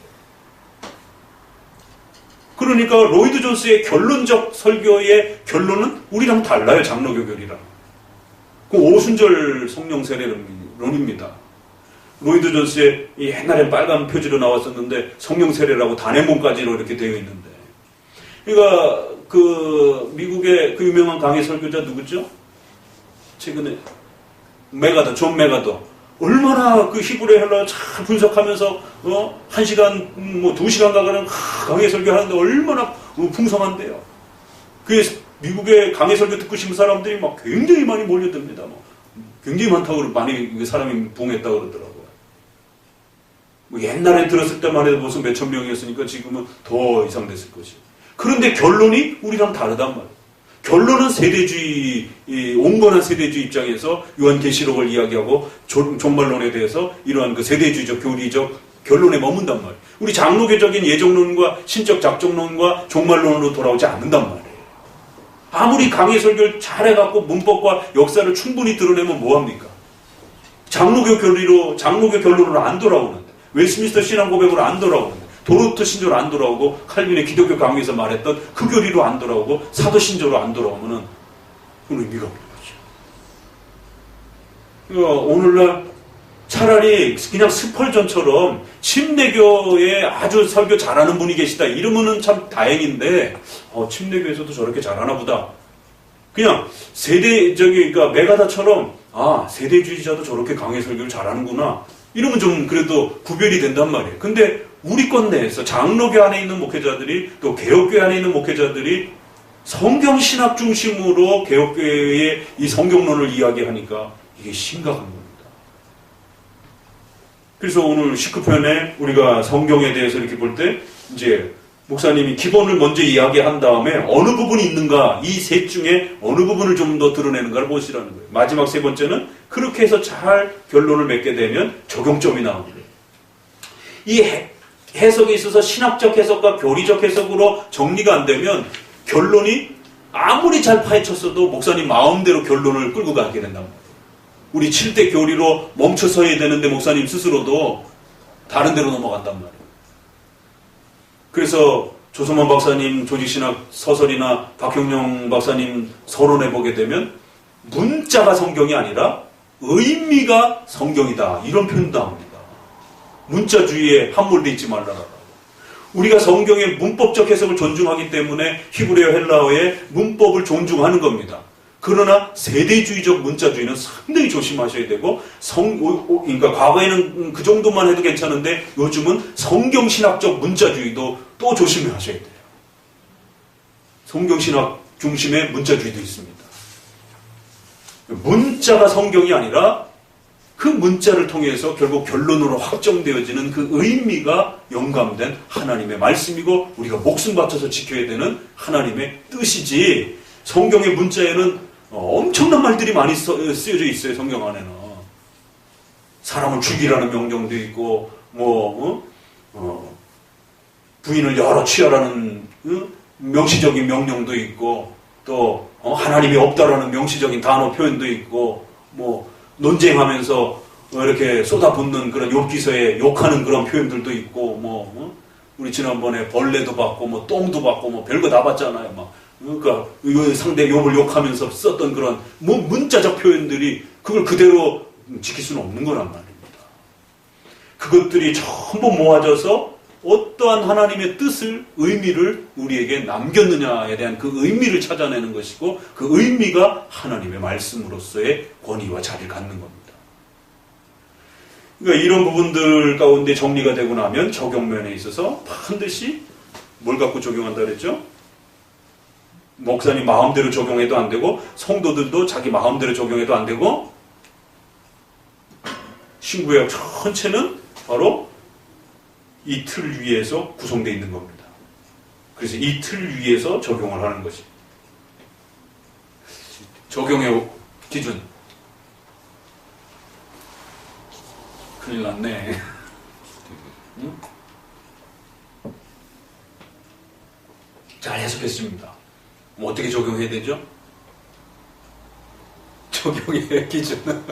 그러니까 로이드 존스의 결론적 설교의 결론은 우리랑 달라요. 장로교 교리랑. 그 오순절 성령 세례론입니다. 로이드 존스의 이 옛날엔 빨간 표지로 나왔었는데 성령 세례라고 단행본까지로 이렇게 되어 있는데, 그러니까 그 미국의 그 유명한 강해 설교자 누구죠? 최근에 존 메가더 얼마나 그 히브리 헬라어 잘 분석하면서 1시간 뭐 2시간 가까이 강해 설교하는데 얼마나 풍성한데요. 그래서 미국의 강해 설교 듣고 싶은 사람들이 막 굉장히 많이 몰려듭니다. 뭐 굉장히 많다고 많이 사람이 부응했다고 그러더라고요. 뭐 옛날에 들었을 때만 해도 무슨 몇천 명이었으니까 지금은 더 이상 됐을 것이에요. 그런데 결론이 우리랑 다르단 말이에요. 결론은 세대주의, 온건한 세대주의 입장에서 요한계시록을 이야기하고 종말론에 대해서 이러한 그 세대주의적 교리적 결론에 머문단 말이에요. 우리 장로교적인 예정론과 신적 작정론과 종말론으로 돌아오지 않는단 말이에요. 아무리 강해 설교를 잘해갖고 문법과 역사를 충분히 드러내면 뭐합니까? 장로교 결론으로 안 돌아오는데, 웨스트민스터 신앙 고백으로 안 돌아오는데, 도르트 신조로 안 돌아오고, 칼빈의 기독교 강의에서 말했던 그 교리로 안 돌아오고, 사도 신조로 안 돌아오면은 그건 의미가 없는 거죠. 그러니까 오늘날 차라리 그냥 스펄전처럼 침례교에 아주 설교 잘하는 분이 계시다 이러면은 참 다행인데, 침례교에서도 저렇게 잘하나 보다. 그냥 그러니까 메가다처럼 세대주의자도 저렇게 강해 설교를 잘하는구나. 이러면 좀 그래도 구별이 된단 말이에요. 근데 우리권 내에서 장로교 안에 있는 목회자들이 또 개혁교회 안에 있는 목회자들이 성경신학 중심으로 개혁교회의 이 성경론을 이야기하니까 이게 심각한 겁니다. 그래서 오늘 19편에 우리가 성경에 대해서 이렇게 볼 때 이제 목사님이 기본을 먼저 이야기한 다음에 어느 부분이 있는가, 이 셋 중에 어느 부분을 좀 더 드러내는가를 보시라는 거예요. 마지막 세 번째는 그렇게 해서 잘 결론을 맺게 되면 적용점이 나옵니다. 이 해석에 있어서 신학적 해석과 교리적 해석으로 정리가 안 되면 결론이 아무리 잘 파헤쳤어도 목사님 마음대로 결론을 끌고 가게 된단 말이에요. 우리 7대 교리로 멈춰서야 되는데 목사님 스스로도 다른 데로 넘어간단 말이에요. 그래서 조성만 박사님 조직신학 서설이나 박형룡 박사님 서론에 보게 되면 문자가 성경이 아니라 의미가 성경이다, 이런 표현도 합니다. 문자주의에 함몰되어 있지 말라라고. 우리가 성경의 문법적 해석을 존중하기 때문에 히브리어 헬라어의 문법을 존중하는 겁니다. 그러나 세대주의적 문자주의는 상당히 조심하셔야 되고, 그러니까 과거에는 그 정도만 해도 괜찮은데 요즘은 성경신학적 문자주의도 또 조심하셔야 돼요. 성경신학 중심의 문자주의도 있습니다. 문자가 성경이 아니라 그 문자를 통해서 결국 결론으로 확정되어지는 그 의미가 영감된 하나님의 말씀이고 우리가 목숨 바쳐서 지켜야 되는 하나님의 뜻이지, 성경의 문자에는 엄청난 말들이 많이 쓰여져 있어요. 성경 안에는 사람을 죽이라는 명령도 있고, 부인을 여러 취하라는 명시적인 명령도 있고, 또 하나님이 없다라는 명시적인 단어 표현도 있고, 논쟁하면서 이렇게 쏟아붓는 그런 욥기서에 욕하는 그런 표현들도 있고, 우리 지난번에 벌레도 받고 똥도 받고 별거 다 받잖아요. 그러니까 상대 욥을 욕하면서 썼던 그런 문자적 표현들이 그걸 그대로 지킬 수는 없는 거란 말입니다. 그것들이 전부 모아져서 어떠한 하나님의 뜻을, 의미를 우리에게 남겼느냐에 대한 그 의미를 찾아내는 것이고, 그 의미가 하나님의 말씀으로서의 권위와 자리를 갖는 겁니다. 그러니까 이런 부분들 가운데 정리가 되고 나면 적용면에 있어서 반드시 뭘 갖고 적용한다 그랬죠? 목사님 마음대로 적용해도 안 되고, 성도들도 자기 마음대로 적용해도 안 되고, 신구약 전체는 바로 이 틀 위에서 구성되어 있는 겁니다. 그래서 이 틀 위에서 적용을 하는 것이 적용의 기준. 큰일 났네. 응? 잘 해석했습니다. 어떻게 적용해야 되죠? 적용의 기준은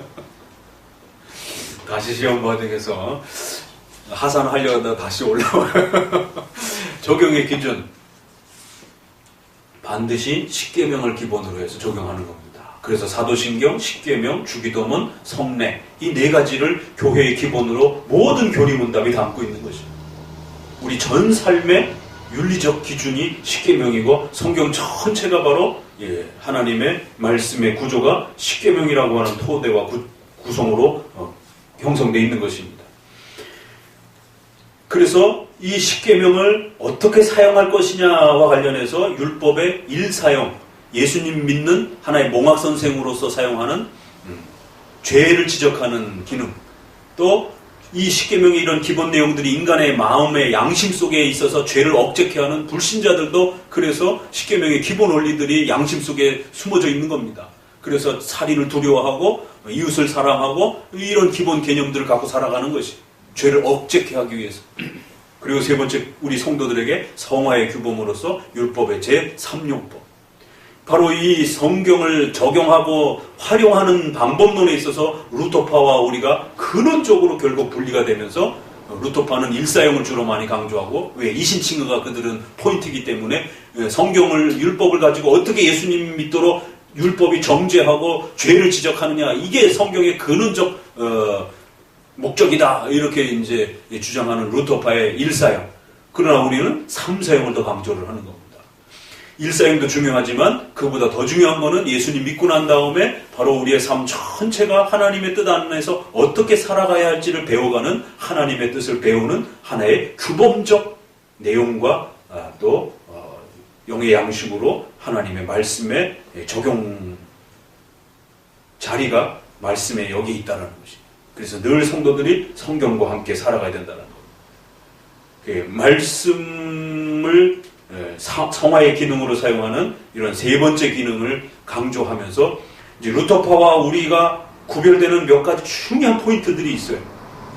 다시 시험 과정에서 하산하려다 다시 올라와요. 적용의 기준, 반드시 십계명을 기본으로 해서 적용하는 겁니다. 그래서 사도신경, 십계명, 주기도문, 성례, 이 네 가지를 교회의 기본으로 모든 교리문답이 담고 있는 것입니다. 우리 전 삶의 윤리적 기준이 십계명이고, 성경 전체가 바로 하나님의 말씀의 구조가 십계명이라고 하는 토대와 구성으로 형성되어 있는 것입니다. 그래서 이 십계명을 어떻게 사용할 것이냐와 관련해서 율법의 일사용, 예수님 믿는 하나의 몽학선생으로서 사용하는 죄를 지적하는 기능, 또 이 십계명의 이런 기본 내용들이 인간의 마음의 양심 속에 있어서 죄를 억제케 하는 불신자들도 그래서 십계명의 기본 원리들이 양심 속에 숨어져 있는 겁니다. 그래서 살인을 두려워하고 이웃을 사랑하고 이런 기본 개념들을 갖고 살아가는 것이 죄를 억제케 하기 위해서. 그리고 세 번째, 우리 성도들에게 성화의 규범으로서 율법의 제3용법. 바로 이 성경을 적용하고 활용하는 방법론에 있어서 루터파와 우리가 근원적으로 결국 분리가 되면서, 루터파는 일사용을 주로 많이 강조하고, 왜? 이신칭의가 그들은 포인트이기 때문에 성경을, 율법을 가지고 어떻게 예수님 믿도록 율법이 정죄하고 죄를 지적하느냐, 이게 성경의 근원적 목적이다, 이렇게 이제 주장하는 루터파의 일사용. 그러나 우리는 삼사용을 더 강조를 하는 겁니다. 일사용도 중요하지만 그보다 더 중요한 것은 예수님 믿고 난 다음에 바로 우리의 삶 전체가 하나님의 뜻 안에서 어떻게 살아가야 할지를 배워가는, 하나님의 뜻을 배우는 하나의 규범적 내용과 또 영의 양식으로 하나님의 말씀의 적용 자리가 말씀에 여기 있다는 것입니다. 그래서 늘 성도들이 성경과 함께 살아가야 된다는 겁니다. 말씀을 성화의 기능으로 사용하는 이런 세 번째 기능을 강조하면서, 이제 루터파와 우리가 구별되는 몇 가지 중요한 포인트들이 있어요.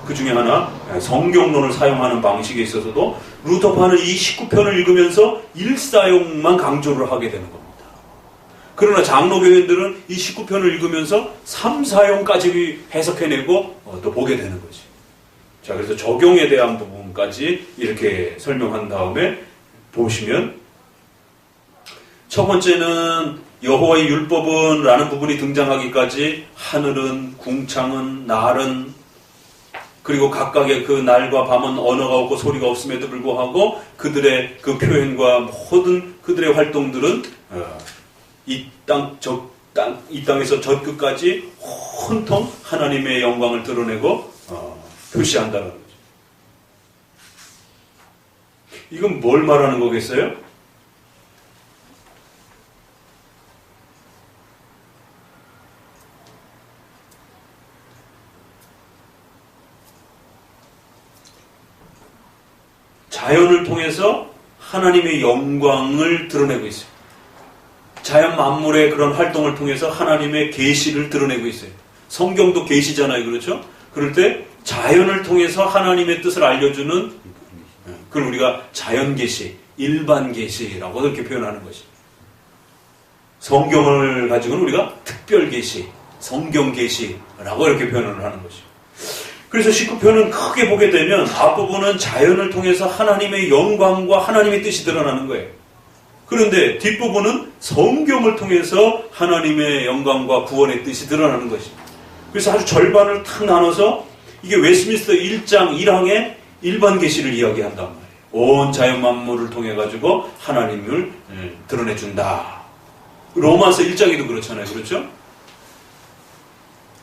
그 중에 하나, 성경론을 사용하는 방식에 있어서도 루터파는 이 19편을 읽으면서 일사용만 강조를 하게 되는 겁니다. 그러나 장로교인들은 이 19편을 읽으면서 3, 4형까지 해석해내고 또 보게 되는 거지. 자, 그래서 적용에 대한 부분까지 이렇게 설명한 다음에 보시면 첫 번째는 여호와의 율법은 라는 부분이 등장하기까지 하늘은, 궁창은, 날은, 그리고 각각의 그 날과 밤은 언어가 없고 소리가 없음에도 불구하고 그들의 그 표현과 모든 그들의 활동들은 이 땅에서 저 끝까지 온통 하나님의 영광을 드러내고 표시한다는 거죠. 이건 뭘 말하는 거겠어요? 자연을 통해서 하나님의 영광을 드러내고 있어요. 자연 만물의 그런 활동을 통해서 하나님의 계시를 드러내고 있어요. 성경도 계시잖아요. 그렇죠? 그럴 때 자연을 통해서 하나님의 뜻을 알려주는, 그걸 우리가 자연 계시, 일반 계시라고 그렇게 표현하는 것이죠. 성경을 가지고는 우리가 특별 계시, 성경 계시라고 이렇게 표현을 하는 것이죠. 그래서 19편은 크게 보게 되면 앞부분은 자연을 통해서 하나님의 영광과 하나님의 뜻이 드러나는 거예요. 그런데 뒷부분은 성경을 통해서 하나님의 영광과 구원의 뜻이 드러나는 것입니다. 그래서 아주 절반을 탁 나눠서 이게 웨스트민스터 1장 1항의 일반 계시를 이야기한단 말이에요. 온 자연 만물을 통해 가지고 하나님을 드러내준다. 로마서 1장에도 그렇잖아요. 그렇죠?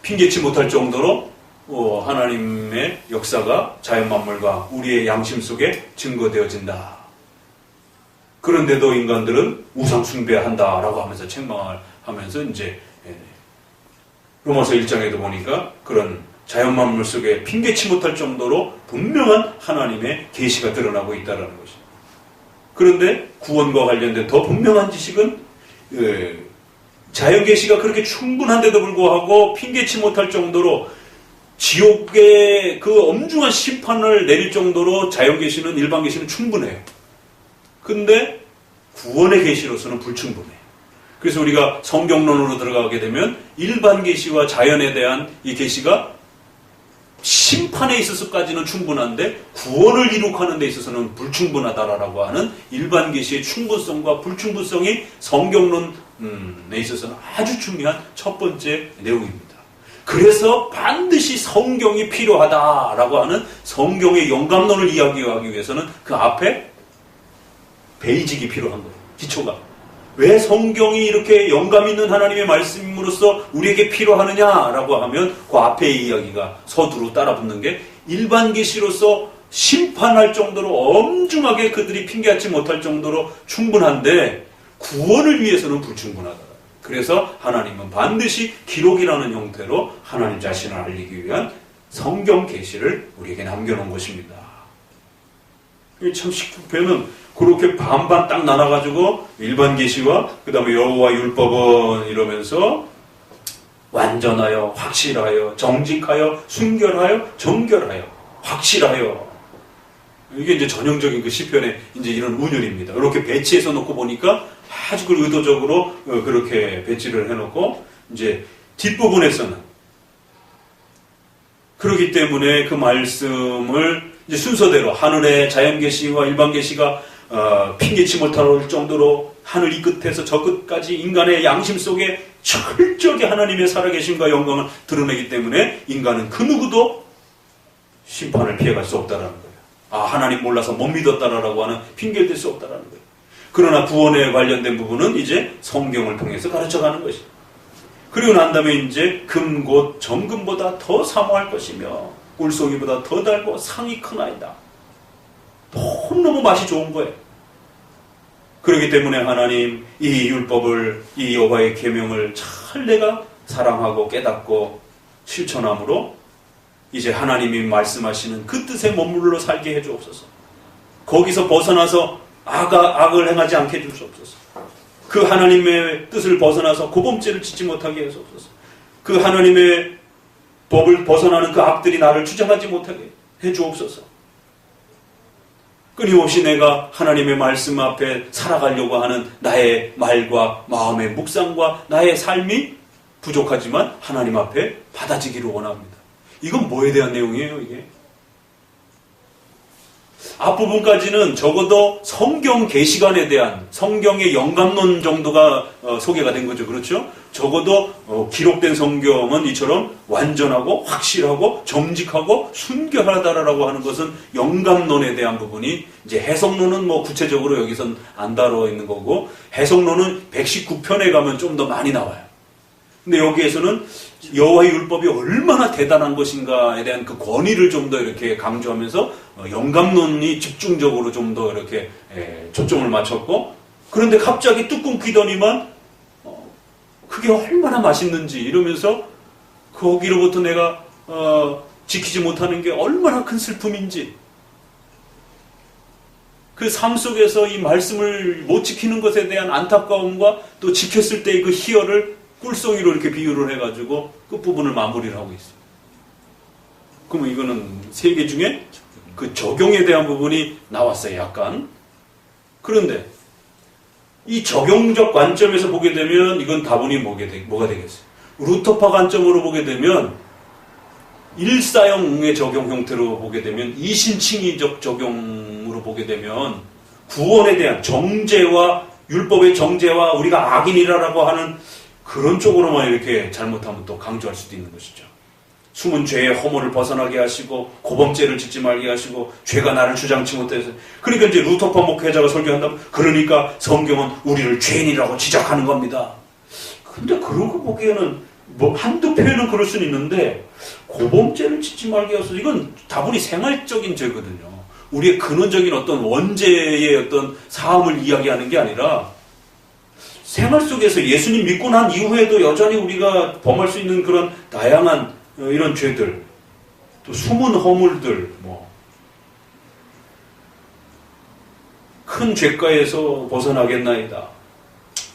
핑계치 못할 정도로 하나님의 역사가 자연 만물과 우리의 양심 속에 증거되어진다. 그런데도 인간들은 우상 숭배한다라고 하면서 책망을 하면서 이제 로마서 1장에도 보니까 그런 자연 만물 속에 핑계치 못할 정도로 분명한 하나님의 계시가 드러나고 있다는 것입니다. 그런데 구원과 관련된 더 분명한 지식은 자연 계시가 그렇게 충분한데도 불구하고 핑계치 못할 정도로 지옥의 그 엄중한 심판을 내릴 정도로 자연 계시는, 일반 계시는 충분해요. 근데 구원의 계시로서는 불충분해요. 그래서 우리가 성경론으로 들어가게 되면 일반 계시와 자연에 대한 이 계시가 심판에 있어서까지는 충분한데 구원을 이룩하는 데 있어서는 불충분하다라고 하는 일반 계시의 충분성과 불충분성이 성경론에 있어서는 아주 중요한 첫 번째 내용입니다. 그래서 반드시 성경이 필요하다라고 하는 성경의 영감론을 이야기하기 위해서는 그 앞에 베이직이 필요한 거예요. 기초가. 왜 성경이 이렇게 영감 있는 하나님의 말씀으로서 우리에게 필요하느냐라고 하면 그 앞에 이야기가 서두로 따라붙는 게 일반 계시로서 심판할 정도로 엄중하게 그들이 핑계하지 못할 정도로 충분한데 구원을 위해서는 불충분하다. 그래서 하나님은 반드시 기록이라는 형태로 하나님 자신을 알리기 위한 성경 계시를 우리에게 남겨놓은 것입니다. 참 19편은 그렇게 반반 딱 나눠가지고 일반 계시와 그 다음에 여호와 율법은 이러면서 완전하여, 확실하여, 정직하여, 순결하여, 정결하여, 확실하여. 이게 이제 전형적인 그 시편의 이제 이런 운율입니다. 이렇게 배치해서 놓고 보니까 아주 그 의도적으로 그렇게 배치를 해놓고 이제 뒷부분에서는 그렇기 때문에 그 말씀을 이제 순서대로 하늘의 자연 계시와 일반 계시가 핑계치 못할 정도로 하늘 이 끝에서 저 끝까지 인간의 양심 속에 철저하게 하나님의 살아계심과 영광을 드러내기 때문에 인간은 그 누구도 심판을 피해갈 수 없다는 거예요. 하나님 몰라서 못 믿었다라고 하는 핑계를 댈 수 없다는 거예요. 그러나 구원에 관련된 부분은 이제 성경을 통해서 가르쳐가는 것이죠. 그리고 난 다음에 이제 금 곧 정금보다 더 사모할 것이며 꿀송이보다 더 달고 상이 크나이다. 너무너무 맛이 좋은 거예요. 그렇기 때문에 하나님 이 율법을, 이 여호와의 계명을 잘 내가 사랑하고 깨닫고 실천함으로 이제 하나님이 말씀하시는 그 뜻에 머물러 살게 해주옵소서. 거기서 벗어나서 악을 행하지 않게 해주옵소서. 그 하나님의 뜻을 벗어나서 고범죄를 짓지 못하게 해주옵소서. 그 하나님의 법을 벗어나는 그 악들이 나를 주장하지 못하게 해주옵소서. 끊임없이 내가 하나님의 말씀 앞에 살아가려고 하는 나의 말과 마음의 묵상과 나의 삶이 부족하지만 하나님 앞에 받아지기를 원합니다. 이건 뭐에 대한 내용이에요, 이게? 앞부분까지는 적어도 성경 계시관에 대한 성경의 영감론 정도가 소개가 된 거죠. 그렇죠? 적어도 기록된 성경은 이처럼 완전하고 확실하고 정직하고 순결하다라고 하는 것은 영감론에 대한 부분이, 이제 해석론은 뭐 구체적으로 여기선 안 다뤄 있는 거고, 해석론은 119편에 가면 좀 더 많이 나와요. 근데 여기에서는 여호와의 율법이 얼마나 대단한 것인가에 대한 그 권위를 좀 더 이렇게 강조하면서 영감론이 집중적으로 좀 더 이렇게 초점을 맞췄고, 그런데 갑자기 뚝 끊기더니만 그게 얼마나 맛있는지 이러면서 거기로부터 내가 지키지 못하는 게 얼마나 큰 슬픔인지, 그 삶 속에서 이 말씀을 못 지키는 것에 대한 안타까움과 또 지켰을 때의 그 희열을 꿀송이로 이렇게 비유를 해가지고 끝부분을 마무리를 하고 있어요. 그러면 이거는 세 개 중에 그 적용에 대한 부분이 나왔어요, 약간. 그런데 이 적용적 관점에서 보게 되면 이건 다분히 뭐가 되겠어요? 루터파 관점으로 보게 되면, 일사형의 적용 형태로 보게 되면, 이신칭의적 적용으로 보게 되면 구원에 대한 정죄와 율법의 정죄와 우리가 악인이라고 하는 그런 쪽으로만 이렇게 잘못하면 또 강조할 수도 있는 것이죠. 숨은 죄의 허물을 벗어나게 하시고 고범죄를 짓지 말게 하시고 죄가 나를 주장치 못해서, 그러니까 이제 루터파 목회자가 설교한다면, 그러니까 성경은 우리를 죄인이라고 지적하는 겁니다. 근데 그런 거 보기에는 뭐 한두 표현은 그럴 수는 있는데, 고범죄를 짓지 말게 하셔서 이건 다분히 생활적인 죄거든요. 우리의 근원적인 어떤 원죄의 어떤 사함을 이야기하는 게 아니라, 생활 속에서 예수님 믿고 난 이후에도 여전히 우리가 범할 수 있는 그런 다양한 이런 죄들, 또 숨은 허물들, 큰 죄가에서 벗어나겠나이다,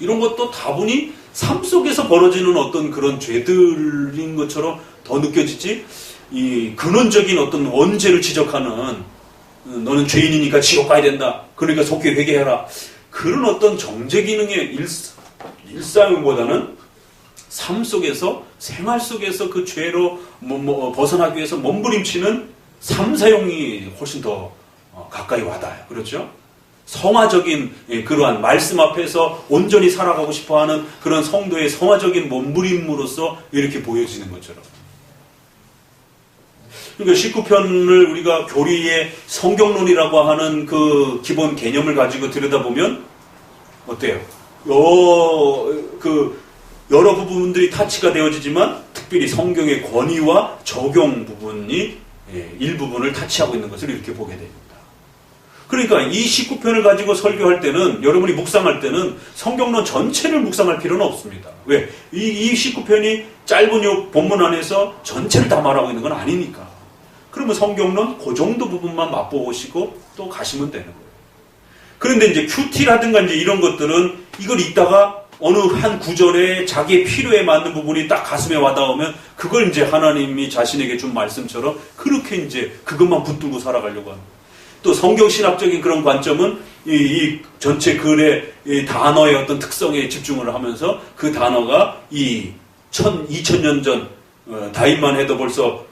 이런 것도 다분히 삶 속에서 벌어지는 어떤 그런 죄들인 것처럼 더 느껴지지, 이 근원적인 어떤 원죄를 지적하는, 너는 죄인이니까 지옥 가야 된다, 그러니까 속히 회개해라, 그런 어떤 정죄 기능의 일상보다는 삶 속에서, 생활 속에서 그 죄로 벗어나기 위해서 몸부림치는 삶사용이 훨씬 더 가까이 와닿아요. 그렇죠? 성화적인 그러한 말씀 앞에서 온전히 살아가고 싶어하는 그런 성도의 성화적인 몸부림으로써 이렇게 보여지는 것처럼. 그러니까 19편을 우리가 교리의 성경론이라고 하는 그 기본 개념을 가지고 들여다보면 어때요? 여러 부분들이 타치가 되어지지만 특별히 성경의 권위와 적용 부분이 일부분을 타치하고 있는 것을 이렇게 보게 됩니다. 그러니까 이 19편을 가지고 설교할 때는, 여러분이 묵상할 때는 성경론 전체를 묵상할 필요는 없습니다. 왜? 이 19편이 짧은 요 본문 안에서 전체를 다 말하고 있는 건 아니니까. 그러면 성경론 그 정도 부분만 맛보시고 또 가시면 되는 거예요. 그런데 이제 큐티라든가 이제 이런 것들은 이걸 읽다가 어느 한 구절에 자기의 필요에 맞는 부분이 딱 가슴에 와닿으면 그걸 이제 하나님이 자신에게 준 말씀처럼 그렇게 이제 그것만 붙들고 살아가려고 하는 거예요. 또 성경신학적인 그런 관점은 이 전체 글의 이 단어의 어떤 특성에 집중을 하면서 그 단어가 이 2000년 전, 다임만 해도 벌써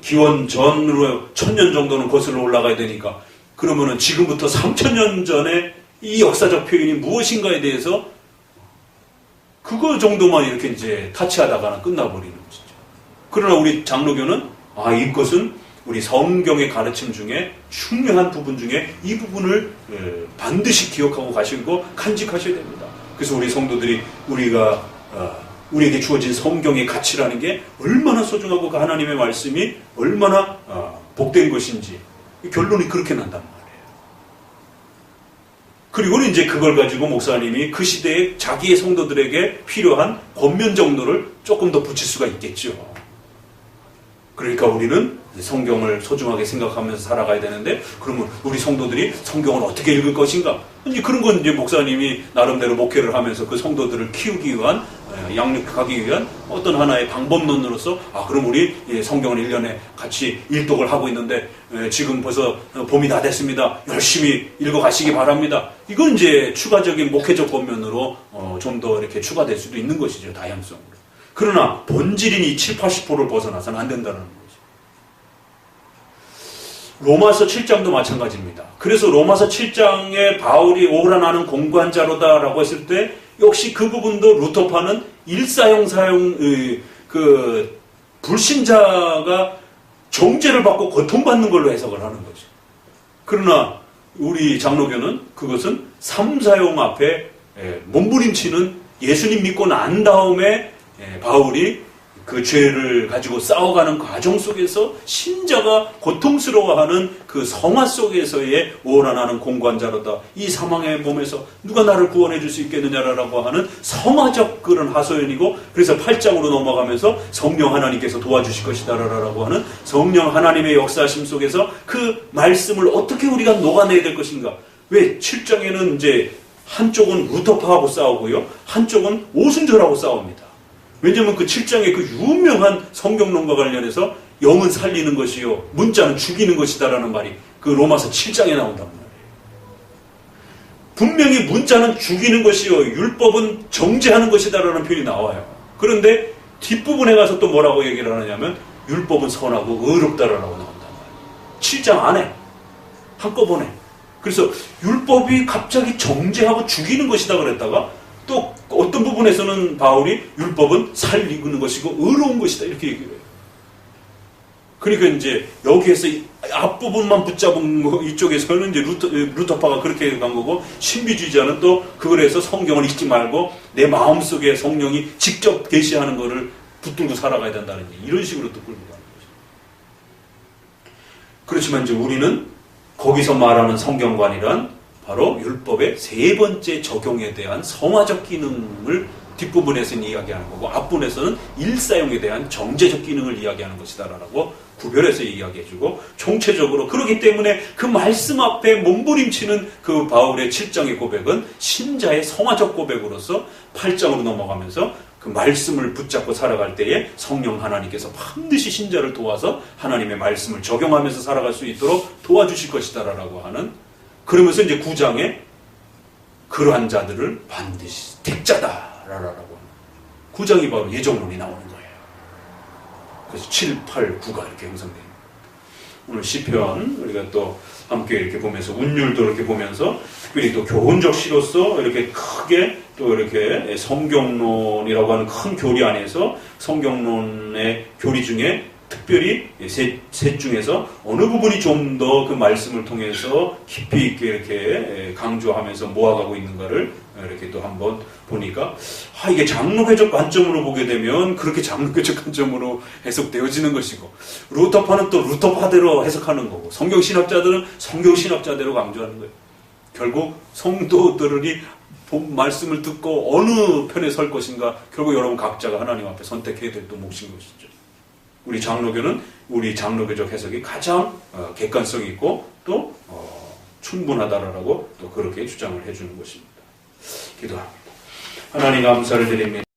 기원 전으로 1000년 정도는 거슬러 올라가야 되니까, 그러면은 지금부터 3000년 전에 이 역사적 표현이 무엇인가에 대해서 그거 정도만 이렇게 이제 타치하다가는 끝나버리는 것이죠. 그러나 우리 장로교는 이것은 우리 성경의 가르침 중에 중요한 부분 중에 이 부분을 반드시 기억하고 가시고 간직하셔야 됩니다. 그래서 우리 성도들이 우리에게 주어진 성경의 가치라는 게 얼마나 소중하고 그 하나님의 말씀이 얼마나 복된 것인지 결론이 그렇게 난단 말이에요. 그리고는 이제 그걸 가지고 목사님이 그 시대에 자기의 성도들에게 필요한 권면 정도를 조금 더 붙일 수가 있겠죠. 그러니까 우리는 성경을 소중하게 생각하면서 살아가야 되는데, 그러면 우리 성도들이 성경을 어떻게 읽을 것인가? 이제 그런 건 이제 목사님이 나름대로 목회를 하면서 그 성도들을 키우기 위한, 양육하기 위한 어떤 하나의 방법론으로서, 그럼 우리 성경을 1년에 같이 일독을 하고 있는데, 지금 벌써 봄이 다 됐습니다. 열심히 읽어가시기 바랍니다. 이건 이제 추가적인 목회적 권면으로 좀 더 이렇게 추가될 수도 있는 것이죠. 다양성으로. 그러나 본질인 이 70, 80%를 벗어나서는 안 된다는 거죠. 로마서 7장도 마찬가지입니다. 그래서 로마서 7장에 바울이 오라 나는 공관자로다라고 했을 때 역시 그 부분도 루터파는 일사용 사용 그 불신자가 정죄를 받고 고통받는 걸로 해석을 하는 거죠. 그러나 우리 장로교는 그것은 3, 4용 앞에 몸부림치는 예수님 믿고 난 다음에 바울이 그 죄를 가지고 싸워가는 과정 속에서 신자가 고통스러워하는 그 성화 속에서의 오라 나는 공관자로다. 이 사망의 몸에서 누가 나를 구원해 줄 수 있겠느냐라고 하는 성화적 그런 하소연이고, 그래서 8장으로 넘어가면서 성령 하나님께서 도와주실 것이다라고 하는 성령 하나님의 역사심 속에서 그 말씀을 어떻게 우리가 녹아내야 될 것인가. 왜 7장에는 이제 한쪽은 루터파하고 싸우고요, 한쪽은 오순절하고 싸웁니다. 왜냐하면 그 7장의 그 유명한 성경론과 관련해서 영은 살리는 것이요 문자는 죽이는 것이다라는 말이 그 로마서 7장에 나온단 말이에요. 분명히 문자는 죽이는 것이요 율법은 정죄하는 것이다라는 표현이 나와요. 그런데 뒷부분에 가서 또 뭐라고 얘기를 하느냐면 율법은 선하고 의롭다라고 나온단 말이에요. 7장 안에 한꺼번에. 그래서 율법이 갑자기 정죄하고 죽이는 것이다 그랬다가 또 어떤 부분에서는 바울이 율법은 살리는 것이고 의로운 것이다 이렇게 얘기를 해요. 그러니까 이제 여기에서 앞부분만 붙잡은 거, 이쪽에서는 이제 루터파가 그렇게 간 거고, 신비주의자는 또 그걸 해서 성경을 읽지 말고 내 마음속에 성령이 직접 계시하는 거를 붙들고 살아가야 된다는 이런 식으로 또 끌고 가는 거죠. 그렇지만 이제 우리는 거기서 말하는 성경관이란 바로 율법의 세 번째 적용에 대한 성화적 기능을 뒷부분에서는 이야기하는 거고, 앞부분에서는 일사용에 대한 정제적 기능을 이야기하는 것이다라고 구별해서 이야기해주고, 총체적으로 그렇기 때문에 그 말씀 앞에 몸부림치는 그 바울의 7장의 고백은 신자의 성화적 고백으로서 8장으로 넘어가면서 그 말씀을 붙잡고 살아갈 때에 성령 하나님께서 반드시 신자를 도와서 하나님의 말씀을 적용하면서 살아갈 수 있도록 도와주실 것이다라고 하는, 그러면서 이제 9장에 그러한 자들을 반드시 택자다라고 하는 9장이 바로 예정론이 나오는 거예요. 그래서 7, 8, 9가 이렇게 형성돼요. 오늘 시편 우리가 또 함께 이렇게 보면서 운율도 이렇게 보면서 특별히 또 교훈적 시로서 이렇게 크게 또 이렇게 성경론이라고 하는 큰 교리 안에서 성경론의 교리 중에 특별히 셋 중에서 어느 부분이 좀 더 그 말씀을 통해서 깊이 있게 이렇게 강조하면서 모아가고 있는가를 이렇게 또 한번 보니까, 이게 장로교적 관점으로 보게 되면 그렇게 장로교적 관점으로 해석되어지는 것이고, 루터파는 또 루터파대로 해석하는 거고, 성경신학자들은 성경신학자대로 강조하는 거예요. 결국 성도들이 말씀을 듣고 어느 편에 설 것인가, 결국 여러분 각자가 하나님 앞에 선택해야 될 또 몫인 것이죠. 우리 장로교는 우리 장로교적 해석이 가장 객관성이 있고 또 충분하다라고 또 그렇게 주장을 해주는 것입니다. 기도합니다. 하나님 감사를 드립니다.